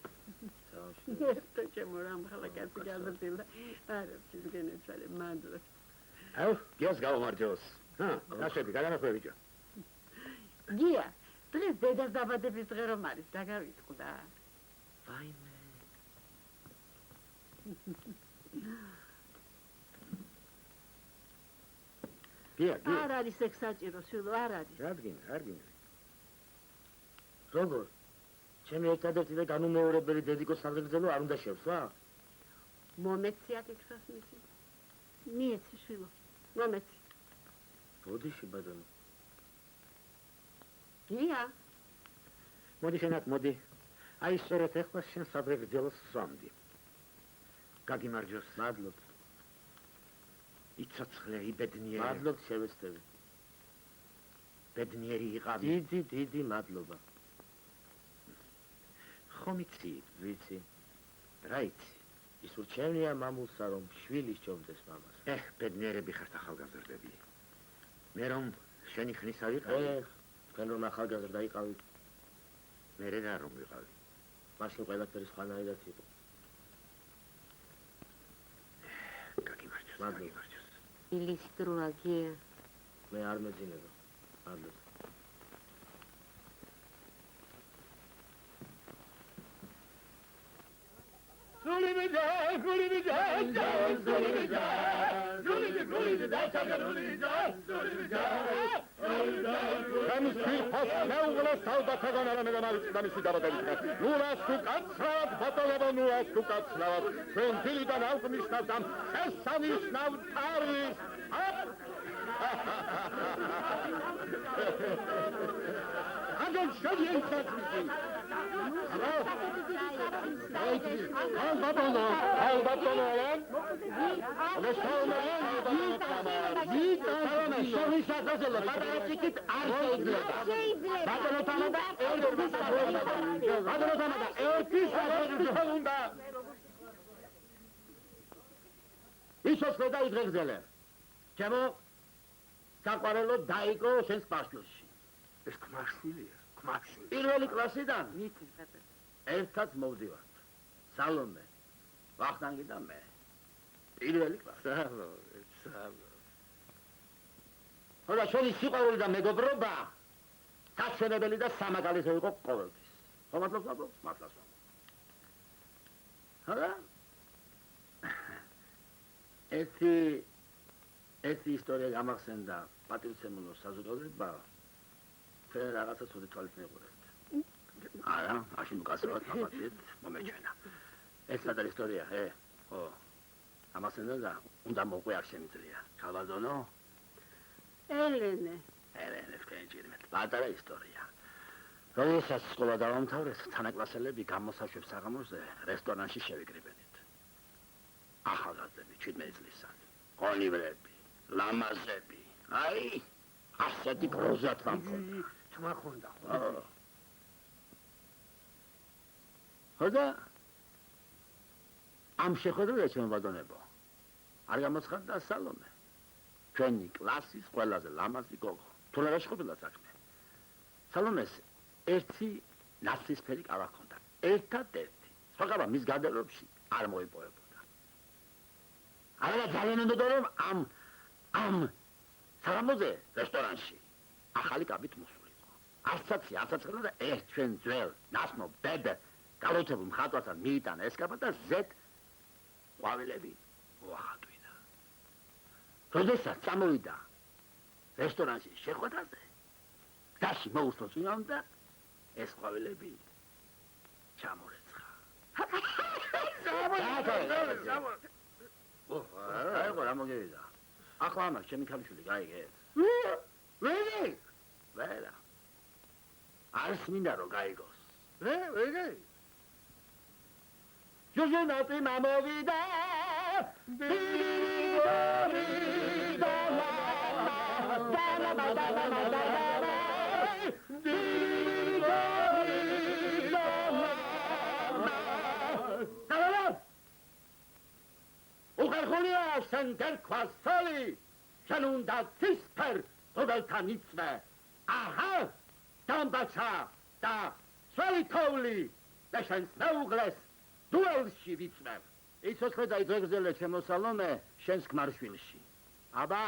ერთო ჩემო რამ ხალა კაცი გაზრდილა, არაფრის გენაცვალე, მადლობა. აუ, გიას გავმარჯოს. ნაშვები, გადანახვე ბიჭო. გია, დღეს დედას დაბადების დღე რომ არის, დაგავიწყდა. ვაიმე. გია. არ არის ეგ საჭირო, შვილო, არ არის. რადგინ. როგორ? ჩემი ერთადერთი და განუმეორებელი დედიკო სადღეგრძელო არ უნდა შევსვა? მომეცია კითხავს მისი. მიეცი შვილო, მომეცი. ბოდიში ბატონო. გია, მოდი შენაკ, მოდი. აი სწორედ ეხლა შენ სადღეგრძელოს სვამდი. გაგიმარჯოს. მადლობ. იცოცხლე, იბედნიერი. მადლობ შევესწრები. ბედნიერი იყავი. დიდი მადლობა. ხომ იცი, ვიცი. რა იცი? ის ურჩევნია მამულსა რომ შვილი სჯობდეს მამას. ბედნიერები ხართ ახალგაზრდები. მე რომ შენი ხნისა ვიყავი. თქვენ რომ ახალგაზრდა იყავით, მე რა რომ ვიყავი. მაშინ ყველაფერი სხვანაირად იყო. მადლობა. ილის დროაგია. მე არ მეძინება. მადლობა. ჩემს ფირფას მეუღლეს თავდაცაგან არ ამედამარიც და მისი დაბადებისგან. ნურას თუ კაცრავად ფოტოლებო, ნურას თუ კაცრავად. ჩვენ დილიდან აღვნიშნავთ ამ შესანიშნავ თარიღს. აგენ შედიენცაცმისი. ალბატონო, ალბატონო. იცოს რომ დაიძღეგზელე. ჩემო საყვარელო დაიკო შენს პასტილში. ეს ქმარშვილია, ქმარშვილი. პირველი კლასიდან მითი პატარა. ერთად მოვდივართ. სალომე, ვახტანგი და მე. პირველი კლასი. სალო. ხოდა შენი სიყვარული და მეგობრობა საჩვენებელი და სამაგალითო იყო ყოველთვის. ხო მართლაც ვამბობ? მართლაც ვამბობ. ხოდა ერთი ისტორია გამახსენდა პატრიცემულოს საზოგადოება. ჩვენ რაღაცა ცუდი თვალით მიყურებთ. არა, მაშინ უკაცრავად მაპატიეთ, მომეჩვენა. ეს სადა ისტორია, ხო. ამასენდა და უნდა მოყვე არ შემიძლია. ქალბატონო, ელენე. ელენე, თქვენჭირმეთ, პატარა ისტორია. როდესაც სკოლა დავამთავრეთ, თანაკლასელები გამოსაშვებ საღამოზე რესტორანში შევიკრიბენით. ახალგაზრდები, 17 წლისანი, ყონივრები, ლამაზები, აი, ასეთი გროზად ვამქონდა. თმა ხონდა. ხოდა ამ შეხვედრაზე ჩემო ბატონებო არ გამოცხადდა სალომე. ჩვენი კლასის ყველაზე ლამაზი გოგო. თუ რა შეხვედრა საქმე. სალომეს ერთი ნაცისფერი კავა ჰქონდა. ერთადერთი. სხვაგან მის გარდაჭერებში არ მოიპოვებოდა. არა ძალიან უნდა რომ ამ საღამოზე რესტორანში ახალი კაბით მოსულიყო. არცაც და ერთ ჩვენ ძველ ნასმო ბედე გალოთებულ მხატვართან მიიტანა ეს კაბა და ზეთ ყვავილები მოახატვინა. როდესაც წამოვიდა რესტორანში შეხვედრაზე, გზაში მოუსწრო წინამ და ეს ყვავილები ჩამორეცხა. აი რა მოგივიდა. ახლა ამას ჩემი ქალიშვილი გაიგეთ. ვერა. არს მინდა რომ გაიგოს. ვერა. ჯუჟუნატი მამოვიდა. უხერხულია შენ დერქვას თოли, შენ უნდა ცისფერ თოველთან იცვე. აჰა, დამბაჩა და სველი თოვლი და შენს მეუღლეს დუელში ვიცმევ. იცოს ხედა იძეგზელე ჩემო სალომე შენს ქმარშვილში. აბა,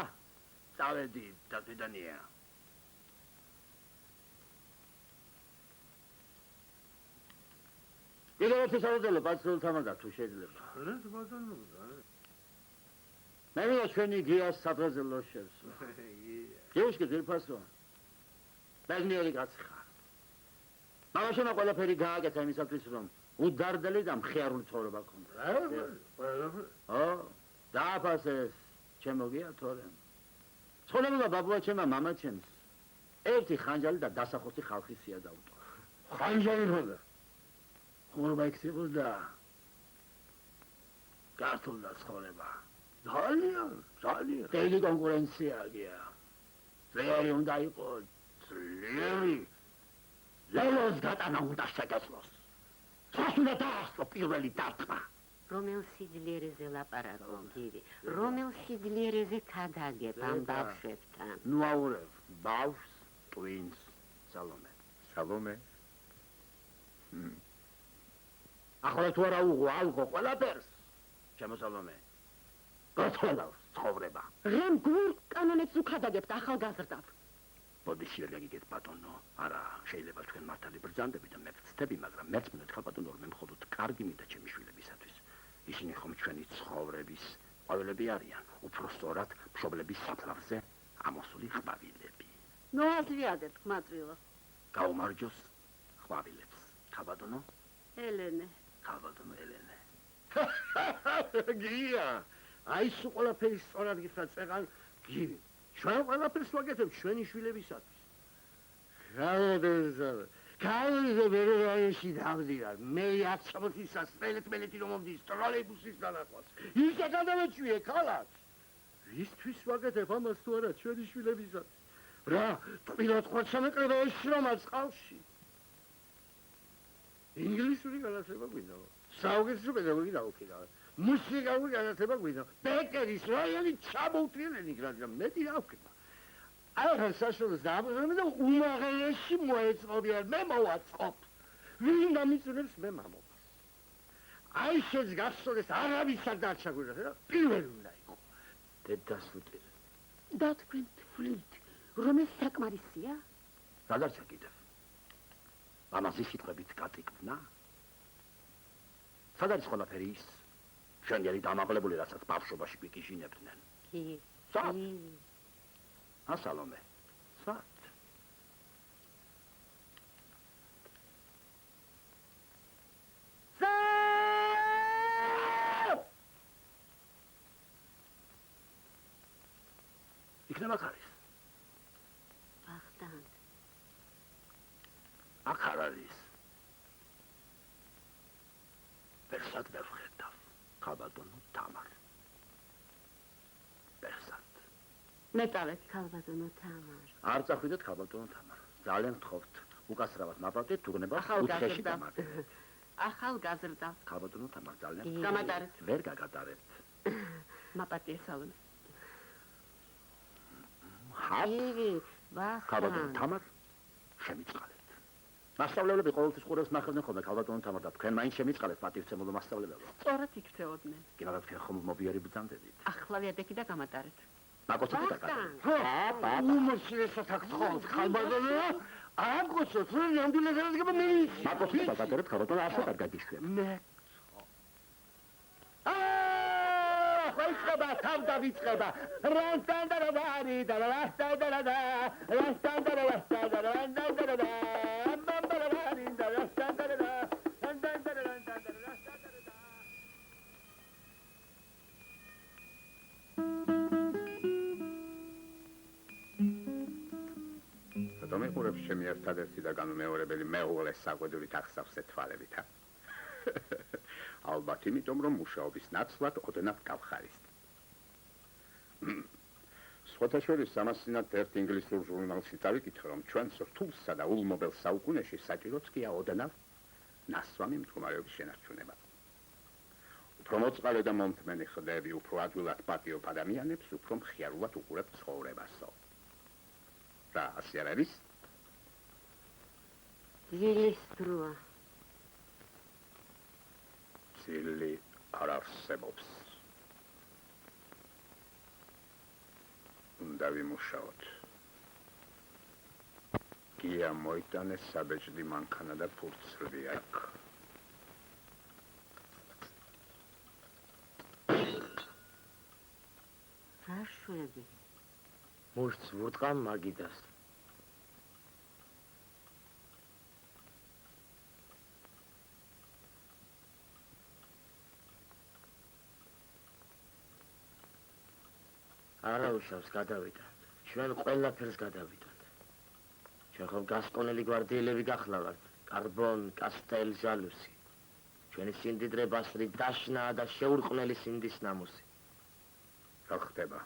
წავედი დადიდანია. კიდევ ერთი საუძელო პასრულთამადა თუ შეიძლება. მე მინდა ჩვენი გიას სადღეზე ლოშებს. გიუშკი ძირფასო. ბედნიერი კაცი ხარ. მამაშენა ყველაფერი გააკეთა იმისათვის რომ უდარდელი და მხიარული ცხოვრება გქონდა. დააფასეს ჩემო გია თორემ. ცხოვრება ბაბუა ჩემა მამა ჩემს. ერთი ხანჯალი და დასახოსი ხალხის სია დაუტყვა. ხანჯალი ხონდა. ხუმრობა იქცებოდა. გართულდა ცხოვრება. ძალიან. დიდი კონკურენცია გია. ძლიერი უნდა იყოს, ძლიერი. ლელოს გატანა უნდა შეგეძლოს. რას უნდა დაასწრო პირველი დარტყმა? რომელ სიძლიერეზე ლაპარაკო გივი? რომელ სიძლიერეზე ქადაგებ ამ ბავშვებთან? ნუ აურევ, ბავშვს, ტვინს, სალომე. სალომე? ახლა თუ არა უღო ალგო ყველაფერს. ჩემო სალომე. გაწოლავს. ცხოვრება. რამ გურ კანონებს უქადაგებთ ახალგაზრდად? ბოდიში ვერ გაგიგეთ ბატონო. არა, შეიძლება თქვენ მართალი ბრძანდები და მე ვცდები, მაგრამ მეც მინდა ბატონო, რომ მე მხოლოდ კარგი მინდა ჩემი შვილებისათვის. ისინი ხომ ჩვენი ცხოვრების ყვავილები არიან, უფრო სწორად მშობლების საფლავზე ამოსული ყვავილები. ნუ აზრიადეთ, ხმაწვილო. გაუმარჯოს ყვავილებს. ხაბატონო? ელენე. ხაბატონო ელენე. გია, აი სულ ყველაფერი სწორად გიხსნა წეღან გივი. ჩვენ ყველაფერს ვაკეთებ ჩვენი შვილებისათვის. გავიზე ბეროაში დავდივარ. მე 1000-ისა სპელეთ-მელეთი რომ მომდის ტროლეიბუსის დანახვას. ისე გადავეჭვიე ქალაქს. ვისთვის ვაკეთებ ამას თუ არა ჩვენი შვილებისათვის? რა, ტყილად ხარ შემეკრება ეს შრომა წყალში. ინგლისური განათლება გვინდა. საუგესტრო პედაგოგი დაუქირა. მუსიკალური განათლება გვინდა. ბეკერის რაიონი ჩამოუთრია ლენინგრადში. მეტი რა ვქნა. აი საშუალო დაბრუნდა და უმაღლესი მოეწყობია. მე მოვაწყობ. ვინ დამიწუნებს მე მამობას. აი შენს გასწორდეს არავისად დაჩაგვირდა რა. პირველი უნდა იყო. დედას ვუტირე. და თქვენ თვლით, რომ ეს საკმარისია? გადარჩა კიდევ. ამაზე სიტყვებით გატიკნა. სად არის ყველაფერი ის? შენიერი დამაღლებული, რასაც ბავშვობაში გიკიჟინებდნენ. კი. სად? ასალომე. სად? იქნება ხარის. ვახტანგ. აქ არ არის. ვერსად ვერ ვხედავ. ხაბატონო თამარ. ვერსად. მეტალეთ. ქალბატონო თამარ. არ წახვიდეთ ხაბატონო თამარ. ძალიან გთხოვთ. უკასრავად მაბავდეთ თუგნება უცხეში დამართ. ახალგაზრდა. ხაბატონო თამარ ძალიან გამატარეთ. ვერ გაგატარებთ. მაპატიესალმე. კი, ხაბატონო ვახტანგ. თამარ შემიწყალეთ. მასწავლებლები ყოველთვის ყურებს ნახავდნენ ხოლმე ხაბატონო თამარ და თქვენ მაინც შემიწყალეთ პატივცემულო მასწავლებელო. სწორად იქცეოდნენ. კი მაგრამ თქვენ ხომ მობიარი ბრძანდებით. ახლავე ადექი და გამატარეთ. მაგოცეთ და ვახტანგ. უმოშილესად აქ თხოვთ ხალბატონო. აგოცოთ რომ ნამდვილად აღება მე ვიცი. მაგოცეთ და გადაგერეთ ხაბატონო ასე კარგად ისვე. მე ხოიწყება თავდა ვიწყება რასტანდარაბარი და რასტანდარადა რასტანდარაბასტანდარანდანდარადა ამბამბარაბარი და რასტანდარადა რასტანდარადა რომეყურებს ჩემი ერთადერთი და განუმეორებელი მეუღლეს საყვედურით ახსავსე თვალებით, ა? ალბათ იმიტომ, რომ მუშაობის ნაცვლად ოდნავ გავხარისთ. სხვათა შორის სამასწინათ ერთ ინგლისურ ჟურნალში წავიკითხე, რომ ჩვენს რთულსა და ულმობელ საუკუნეში საჭიროც გია ოდნავ ნასვამი მდგომარეობის შენარჩუნება. უფრო მოწყალე და მომთმენი ხდები, უფრო ადვილად პატიობ ადამიანებს, უფრო მხიარულად უყურებ ცხოვრებასო. რა, ასე არ არის? ძილის დროა. ძილი არ არსებობს. უნდა ვიმუშაოთ. გია მოიტანეს საბეჭდი მანქანა და ფურცლი აქ. რა შვები? მუშტს ვურტყამ მაგიდას. არა უშავს გადავიდეთ. ჩვენ ყველაფერს გადავიდეთ. ჩვენ ხომ გასკონელი გვარდიელები გახლავართ. კარბონ, კასტელ, ჟალუსი. ჩვენი სიმდიდრე ბასრი დაშნაა და შეურყვნელი სიმდის ნამუსი. რა ხდება?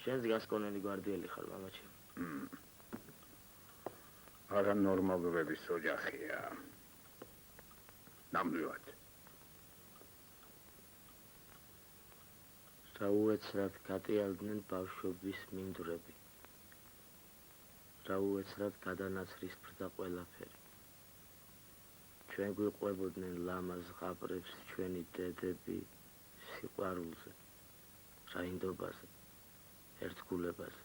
შენს გასკონელი გვარდიელი ხარ, მამაჩემ. არანორმალურების ოჯახია. ნამდვილად. რაუეცრად გატიალდნენ ბავშვობის მინდვრები. რაუეცრად გადანაცრისფრდა ყველაფერი. ჩვენ გვიყვებოდნენ ლამაზ ზღაპრებს ჩვენი დედები სიყვარულზე. რაინდობაზე, ერთგულებაზე.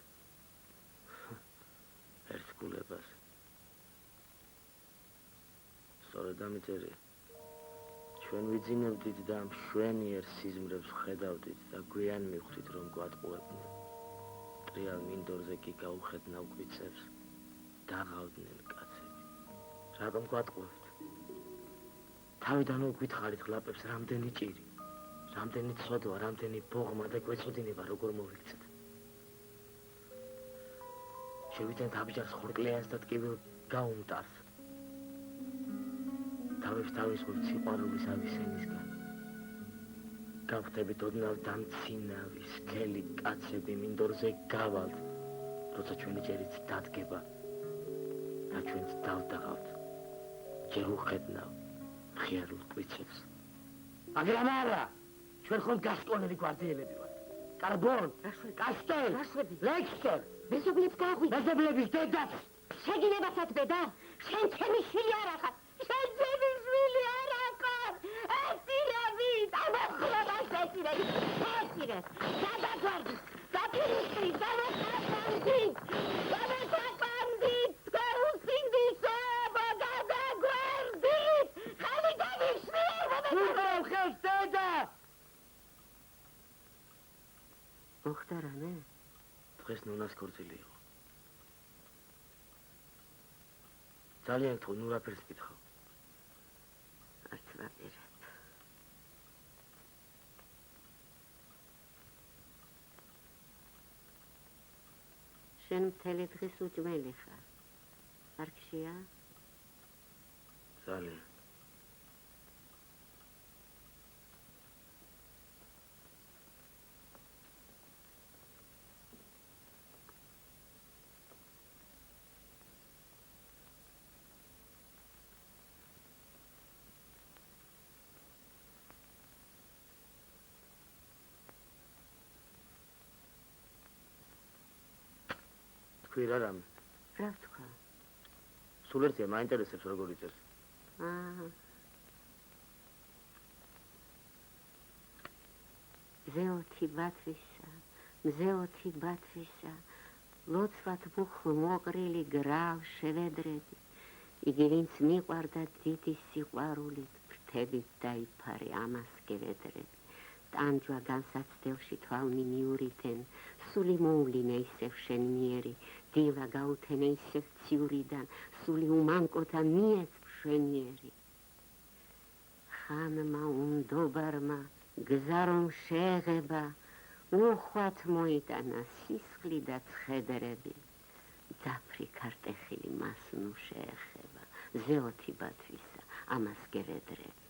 ერთგულებაზე. სწორედ ამიწერია. ჩვენ ვიძინებდით და მშვენიერ სიზმრებს ხედავდით და გვიან მივხვდით, რომ გვატყუებდნენ. ტრიალ მინდორზე კი გაუხედნავ გვიწევს, დაღავდნენ კაცები. რატომ გვატყუებთ? თავიდანვე გვითხრით ხლაპებს, რამდენი ჭირი, რამდენი ცოდვა, რამდენი ბოღმა და გვეცოდინება როგორ მოვიქცეთ. შევიძენთ აბჯარს ხორკლიანს და ტკივილ გაუმტარს. თავებს თავისხმობთ სიყვარულის ავისენისგან. გავხდებით ოდნავ დამცინავი, სქელი კაცები მინდორზე გავალთ, როცა ჩვენი ჭერიც დადგება და ჩვენც დავდაღავთ. ჯერ უხედნავ მხიარულ კვიცებს. მაგრამ არა! ჩვენ ხომ გასკონელი გვარდიელები ვართ. კარბონ, კასტელ, ლექსტერ, მეზობლებს გაღვი. მეზობლების დედაც! შეგინებასაც ბედა, შენ ჩემი შვილი არ ახარ. შენ ჩემი შვილი არ ახარ. ესირებით, ამახლებას ესირებით. ესირეთ, გადაგვარდით, დაპირისპირით, დამოხაპანდით, სერუსინდისობა, გადაგვარდით. ხალი გამიშვილება. ურევ ხელს დედა! მოხდა რამე? დღეს ნუნას ქორწილი იყო. ძალიან გთხოვ, ნუ რაფერს გითხავ. არც ვაპირებ. შენ მთელი დღის უჭმელი ხარ. არქშია? ძალიან. თქვი რა რამე? რა ვთქვა? სულ ერთია, მაინტერესებს როგორ იწერს. მზეოთი ბათვისა, ლოცვად მუხლ მოყრილი გრავ შევედრები. იგი ვინც მიყვარდა დიდი სიყვარულით, ფრთებით დაიფარე, ამას გევედრები. ტანჯვა განსაცდელში თვალნი მიურითენ, სული მოულინე ისევ შენ მიერი, დილა გაუთენე ისევ ციურიდან, სული უმანკოთა მიეც მშვენიერი. ხანმა უნდობარმა გზა რომ შეეღება, უხვად მოიტანა სისხლი და ცხედრები. ძაფრი ქარტეხილი მას ნუ შეეხება, ზეოთი ბათვისა, ამას გევედრები.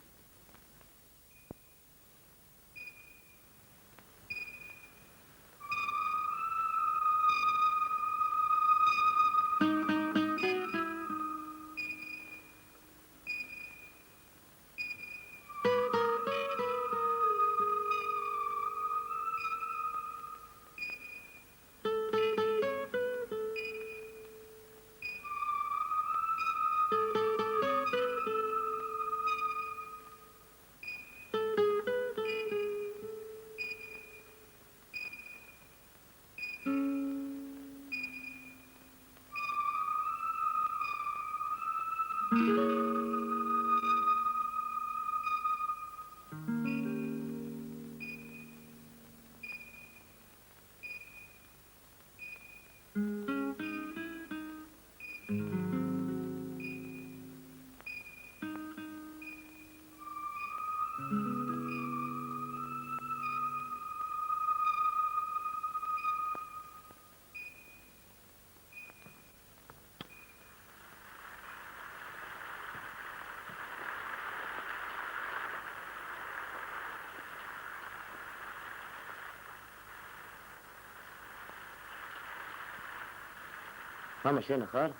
მამა შენ ხარ?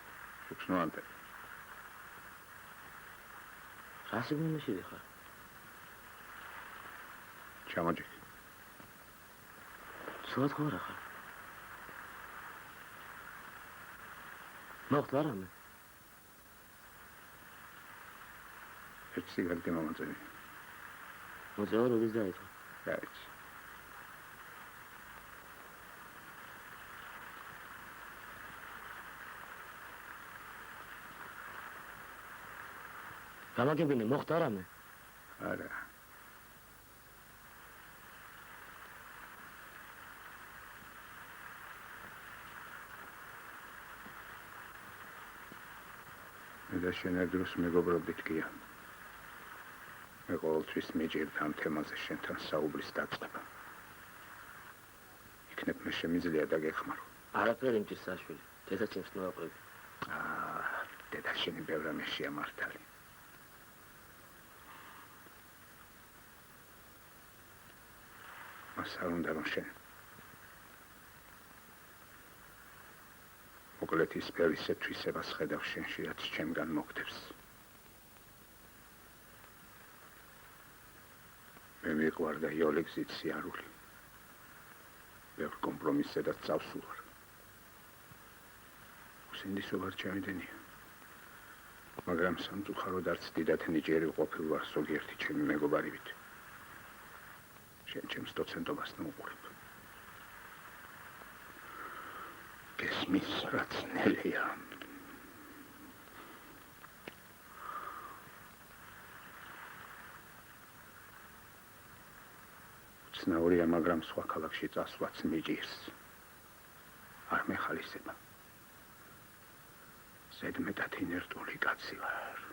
უცნობანტე. რა სიგნალში ხარ? ჩამოჭიქ. სულ ხარ ხარ? მოხდა რამე? ერთ სიგარეტი მომაწევი. მოძეო როდის დაიწყო? გაიც. გამაგებინე მოხდა რამე? არა. მე და შენ ერთ დროს მეგობრობდით გია. მე ყოველთვის მიჭირდა ამ თემაზე შენთან საუბრის დაწყება. იქნებ მე შემიძლია დაგეხმარო. არაფერი მჭირს საშვილი. დედაჩემს ნუაყრები. დედა შენი ბევრ რამეს შეამართალი. მას არ უნდა რომ შენ მოკლედ ის ბევრისე თვისებას ხედავ შენში, რაც ჩემგან მოგდებს. მე მიყვარდა იოლეგზით სიარული. ბევრ კომპრომისზე და წავსულ ვარ. უსინდისო ვარ ჩამიდენია. მაგრამ სამწუხაროდ არც დიდად ნიჭიერი ყოფილ ვარ ზოგიერთი ჩემი მეგობარივით. შენ ჩემს დოცენტობას ნუყურებ. გესმის რაც ნელია. უცნაურია, მაგრამ სხვა ქალაქში წასვლაც მიჭირს. არ მეხალისება. ზედმეტად ინერტული კაცი ვარ.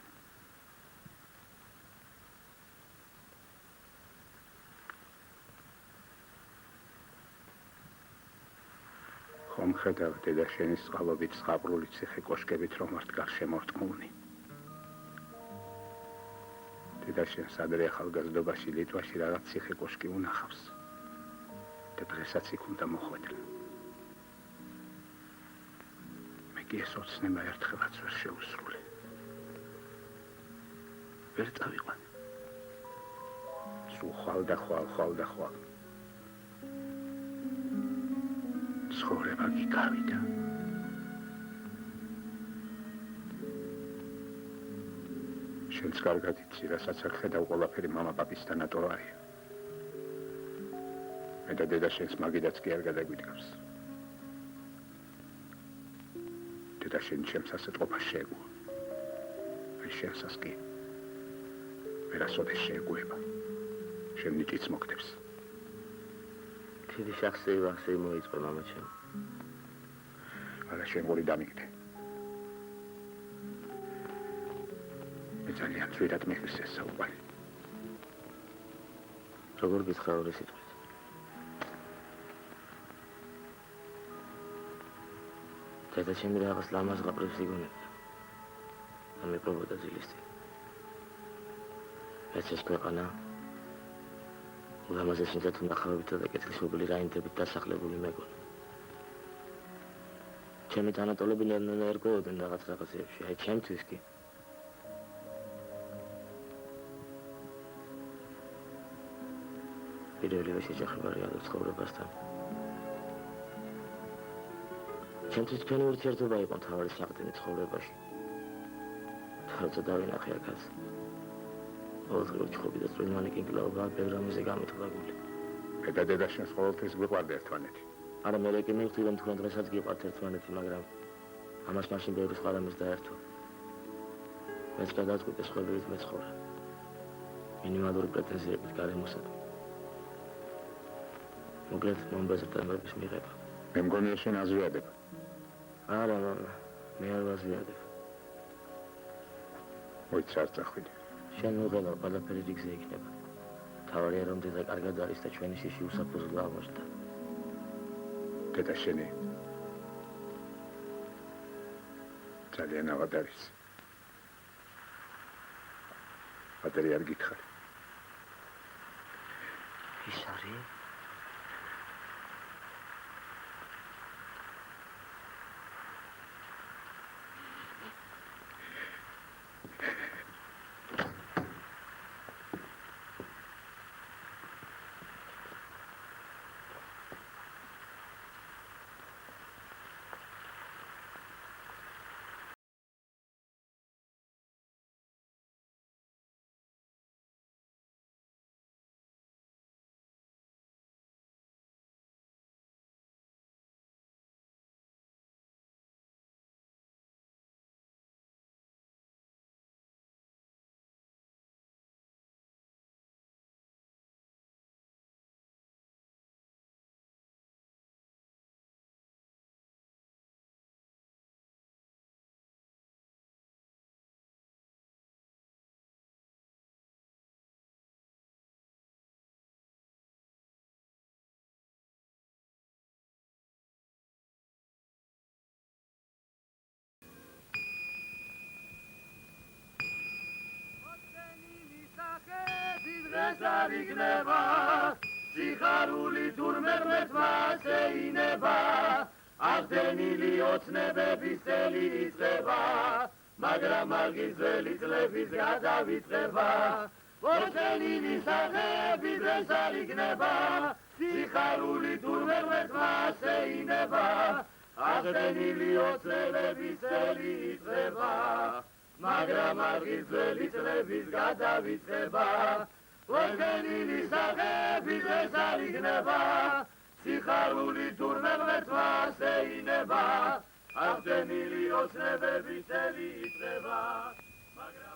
ხომ ხედავ დედა შენის წყალობით ზღაპრული ციხე კოშკებით რომ ვართ გარშემორტყმული. დედა შენს ადრე ახალგაზრდობაში ლიტვაში რაღაც ციხე კოშკი უნახავს და დღესაც იქ უნდა მოხვედრა. მე კი ეს ოცნება ერთხელაც ვერ შეუსრულე. ვერ წავიყვან. სულ ხვალ და ხვალ. ცხოვრება გიგავიდა. შენც კარგად იცი, რასაც არ ხედავ ყველაფერი მამა-პაპის თანატოლარია. მე და დედა შენს მაგიდაც კი არ გადაგვიდგავს. დედა შენ ჩემს ასეთ ყოფას შეეგუა. აი შენსას კი ვერასოდეს შეეგუება. შენ ნიჭიც მოგდებს. დიდი შახსი ვახსი მოიწყვე მამაჩემ. არა შენ გორი დამიგდე. მე ძალიან ძვირად მიხვის ეს საუბარი. როგორ გითხრა სიტყვით? დედა ჩემი რაღაც ლამაზ ზღაპრებს იგონებდა. და მეპრობოდა ძილისთი. ეს ქვეყანა ულამაზესი და თუნდახავებითა და კეთილშობილი რაინდებით დასახლებული მეგონა. ჩემი თანატოლები ნელ-ნელა ერგოოდნენ რაღაცებში, აი ჩემთვის კი. პირველივე შეჯახება რეალურ ცხოვრებასთან. ჩემთვის თქვენი ურთიერთობა იყო მთავარი საყრდენი ცხოვრებაში. თორემ დავინახე აქაც. ყოველდღიურ ჩხუბი და წვრილმანი კინკლაობა ბევრ რამეზე გამეთვალებული. მე და დედა შენს ყოველთვის გვიყვარდა ერთმანეთი. არა მე კი მივხვდი რომ თქვენ დღესაც გიყვართ ერთმანეთი, მაგრამ ამას მაშინ ბევრი სხვა რამეს დაერთო. მეც გადაწყვიტე სხვებივით მეცხოვრა. მინიმალური პრეტენზიებით გარემოსადმი. მოკლედ მომბეზრდა ამბების მიღება. მე მგონია შენ აზვიადება. არა მამა, მე არ ვაზვიადებ. მოიცა არ წახვიდე. შენ უღელავ, ყველაფერი რიგზე იქნება. თავარია რომ დედა კარგად არის და ჩვენი შიში უსაფუძვლო აღმოჩნდა. დედა შენი ძალიან ავად არის. პატერი არ გითხარი. ის არის? არ იქნება სიხარული თურმე-ღმერთმა შეინება აღდგენილი ოცნებების წელი იწყება მაგრამ მარგის ძველი წლების გადავიწყება ორდენილი სახეები დღეს არ იქნება სიხარული თურმე-ღმერთმა შეინება აღდგენილი ოცნებების წელი იწყება მაგრამ მარგის ძველი წლების გადავიწყება ორდენილი სახეები დღეს არ იქნება სიხარული თურმე-ღმერთმა შეინება აღდგენილი ოცნებების წელი იწყება მაგრამ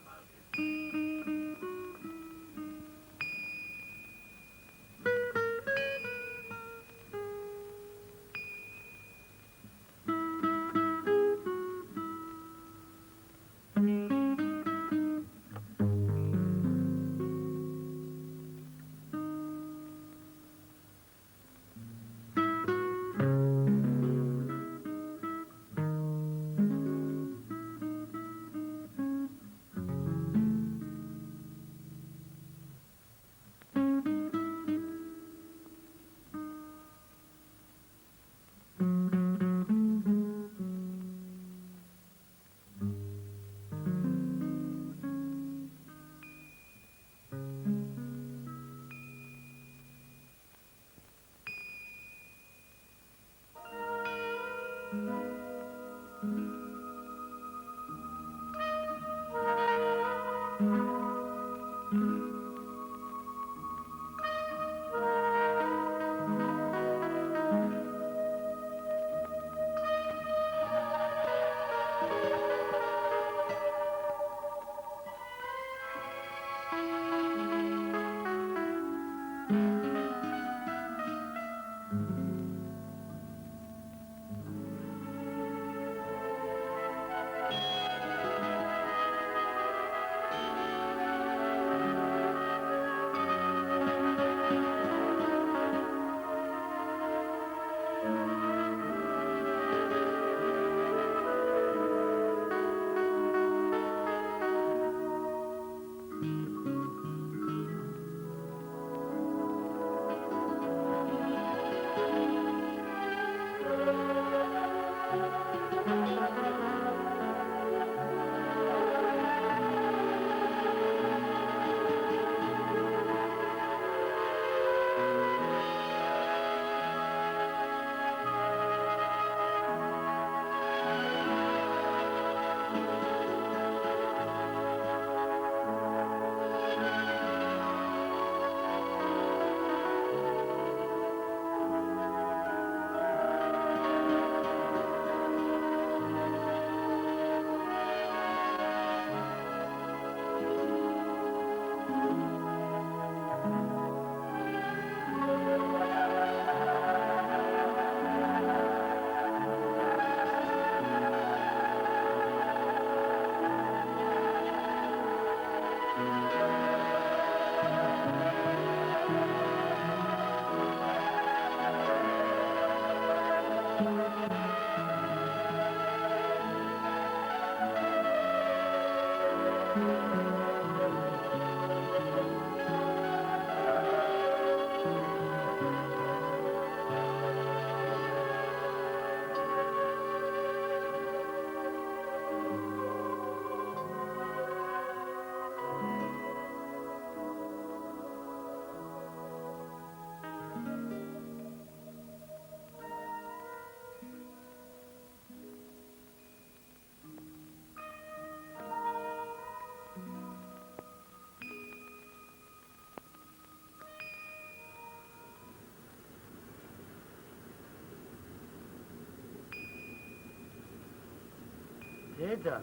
დედა,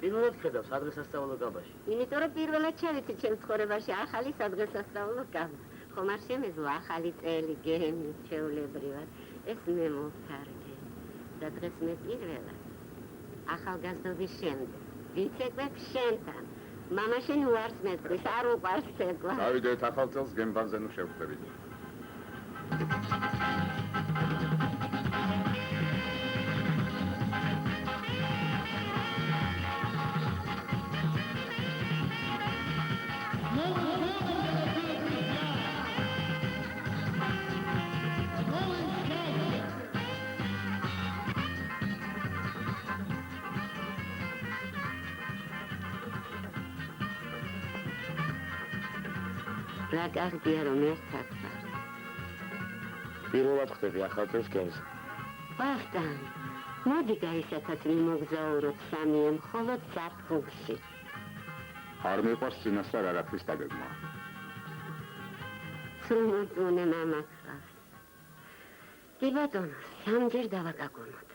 პირველად ხედავს სადღესასწაულო გაბაში. იმიტომ რომ პირველად შევიცი ჩემს ცხოვრებაში ახალი სადღესასწაულო გაბა. ხომ არ შემეძლო ახალი წელი გემით ჩვეულებრივად. ეს მე მოვთარგე. და დღეს მე პირველად ახალგაზრდობის შემდეგ ვიცეკვებ შენთან. მამა შენ უარს მეტყვის, არ უყვარს ცეკვა. დავიდეთ ახალ წელს გემბანზე ნუ შევხვდებით. რა კარგია რომ ერთად ვარ. პირველად ხდები ახალ წელს გემზე. ვახტან, მოდი გაისათათ მიმოგზაუროთ სამიე მხოლოდ ზაფხულში. არ მიყვარს წინასწარ არაფრის დაგეგმა. სრულმოწმუნე მამა გყავს. კი ბატონო, სამჯერ დავაკაკუნოთ.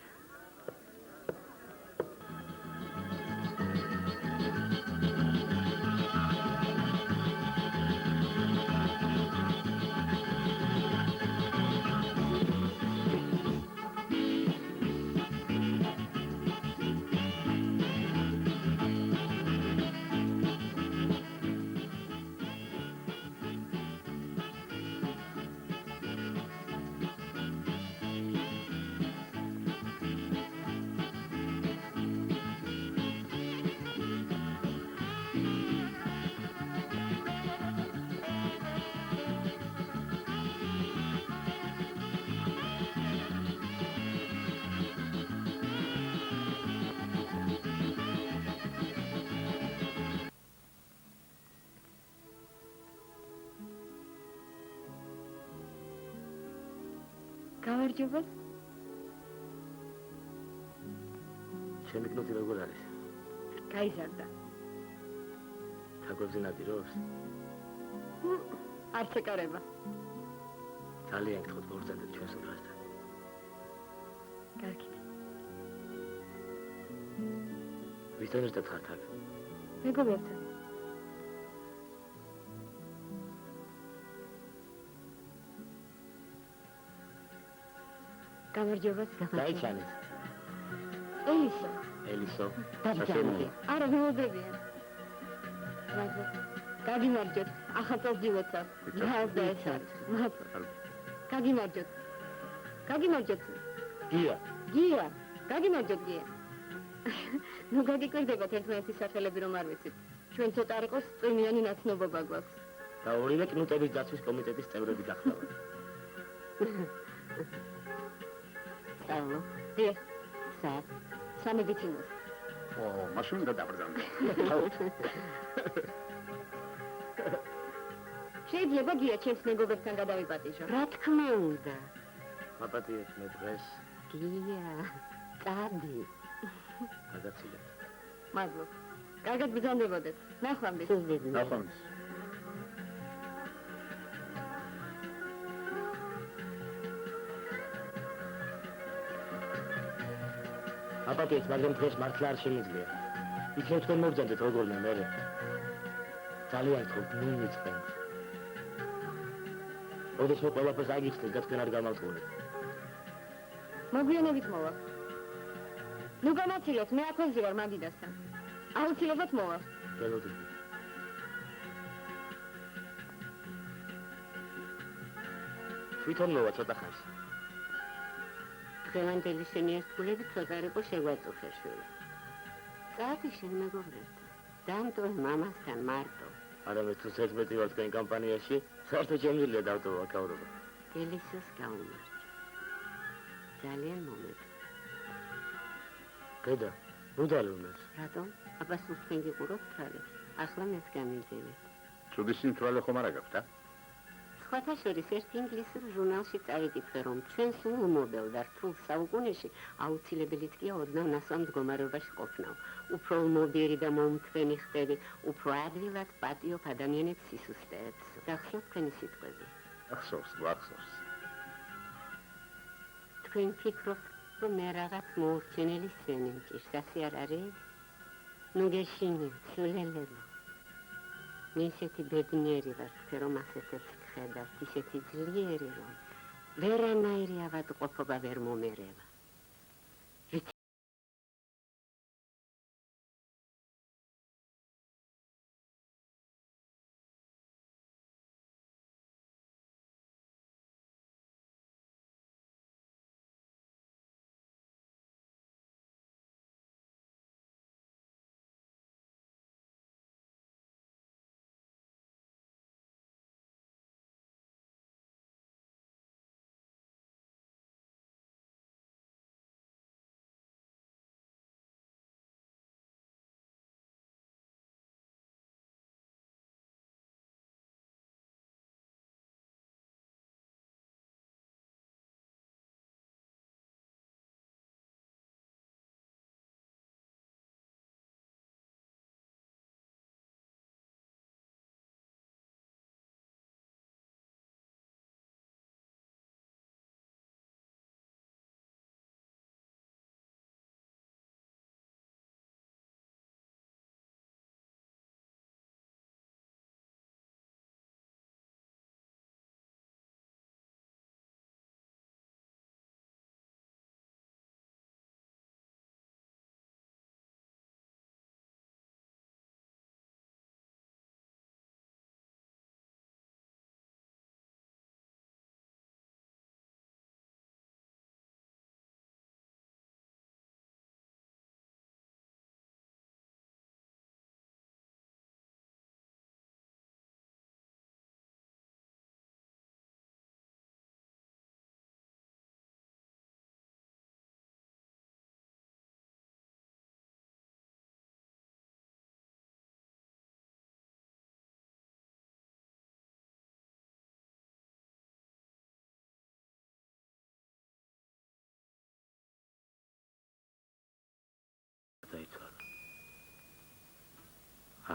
გამარჯობა. ჩემი კნოტი როგორ არის? გაიზარდა. თაგვებზე ნადირობს? არც ეკარება. ძალიან გთხოვთ მოგზადეთ ჩვენს უფრასთან. კარგი. ვისთან ერთად ხართ აქ? მეგობრებთან. გამარჯობა. დაიჩანეთ. ელისო. ელისო. დაბჯანდი. არა, მოვიდებიან. მაგრამ გაგიმარჯოთ, ახალწელს დილოცავ. გააზრდაესად. მადლობა. გაგიმარჯოთ. გაგიმარჯოთ. გია. გია. გაგიმარჯოთ გია. ნუ გაგიკვირდებათ ერთმანეთის სახელები რომ არ ვიცით. ჩვენ ცოტა არ იყოს წვიმიანი ნაცნობობა გვაქვს. და ორივე კნუტების დაცვის კომიტეტის წევრები გახდავთ. სწავლო. დიახ, სად? სამედიცინოს. მაშინ უნდა დაბრძანო. შეიძლება გია ჩემს მეგობრებთან გადავიპატიჟო. რა თქმა უნდა. მაპატიეთ მე დღეს გია, წადი. გადაცილეთ. მადლობა. კარგად ბრძანდებოდეთ. ნახვამდის. სულდები. ნახვამდის. აპატიეთ, მაგრამ დღეს მართლა არ შემიძლია. იქნებ თქვენ მოგზადეთ როგორმე მერე. ძალიან გთხოვთ, ნუ მიწყენთ. როდესაც ყველაფერს აგიხსნით და თქვენ არ გამავწყვდეთ. მოგვიანებით მოვა. ნუ გამაცილოთ, მე აქონზე ვარ მაგიდასთან. აუცილებლად მოვა. ველოდებით. თვითონ მოვა ცოტა ხანს. დღევანდელი შენი ერთგულები ცოტა არ იყო შეგვაწუხეშვილა. წადი შენ მეგობრებთან. დამტოვე მამასთან მარტო. არამედ თუ 16 ვარ თქვენ კამპანიაში, საერთოდ შემიძლია დავტოვო აქაურობა. ელისოს გაუმარჯო. ძალიან მომეწონა. გედა, ნუ დალევნეთ. რატომ? აბა სულ თქვენ გიყუროთ თვალებს. ახლა მეც გამიძევეთ. ცუდი სიმთვრალე ხომ არა გაქვთ, ა? სხვათა შორის ერთ ინგლისურ ჟურნალში წავიკითხე, რომ ჩვენ სულ უმობელ და რთულ საუკუნეში აუცილებელიც კი ოდნავ ნასვამ მდგომარეობაში ყოფნავ. უფრო უმობიერი და მომთვენი ხდები, უფრო ადვილად პატიობ ადამიანებს სისუსტეებს. გახსოვთ თქვენი სიტყვები? ახსოვს, გვახსოვს. თქვენ ფიქრობთ, რომ მე რაღაც მოურჩენელი სვენენჭიშ, ასე არ არის? ნუ გეშინიათ, სულელელო. მე ისეთი ბედნიერი ვარ, რომ ასეთებს ხედავთ, ისეთი ძლიერი, რომ ვერანაირი ავადმყოფობა ვერ მომერევა.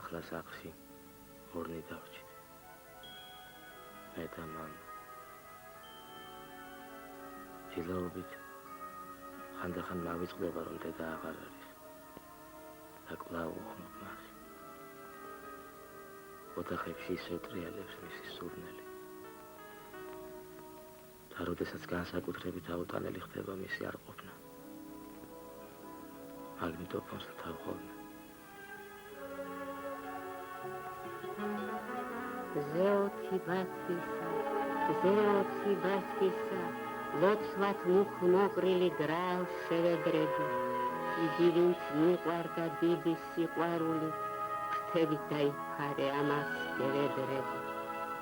ახლა სახლში ორნი დავჭით. მე და მამა. დილაობით ხანდახან მავიწყდება, რომ დედა აღარ არის. და კვლავ უხმობ მას. ოთახებში ისევ ტრიალებს მისი სურნელი. და როდესაც განსაკუთრებით აუტანელი ხდება მისი არყოფნა. მაგნიტოფონს თავხოვნე. ზეოთი ბათვისა, ლოცვათ მუქ მოყრილი გრალს შევედრები. იგი ვინც მიყვარდა დიდი სიყვარულით, ფრთებით დაიფარე ამას გერედრები.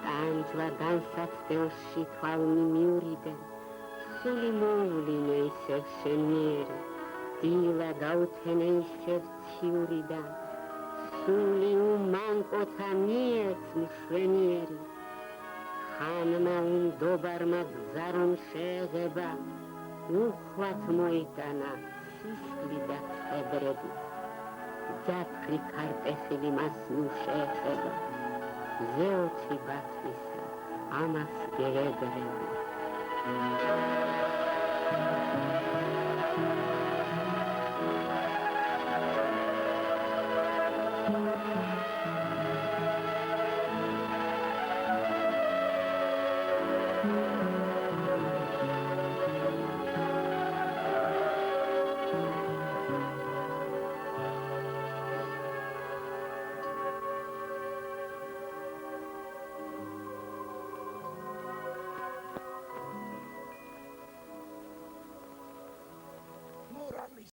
ტანჯვა განსაცდელში თვალნი მიურიდენ, სული მოუვლინე ისევ შენიერი, დილა გაუთენე ისევ ციურიდან, სული უმანკოთა მიეც მშვენიერი, ხანმა უნდობარმა გზა რომ შეეღება, უხვად მოიტანა სისხლი და წებრები, ჯაფრი ქარტეხილი მას ნუ შეეხება, ზეოთი ბათვისა, ამას გერედრები.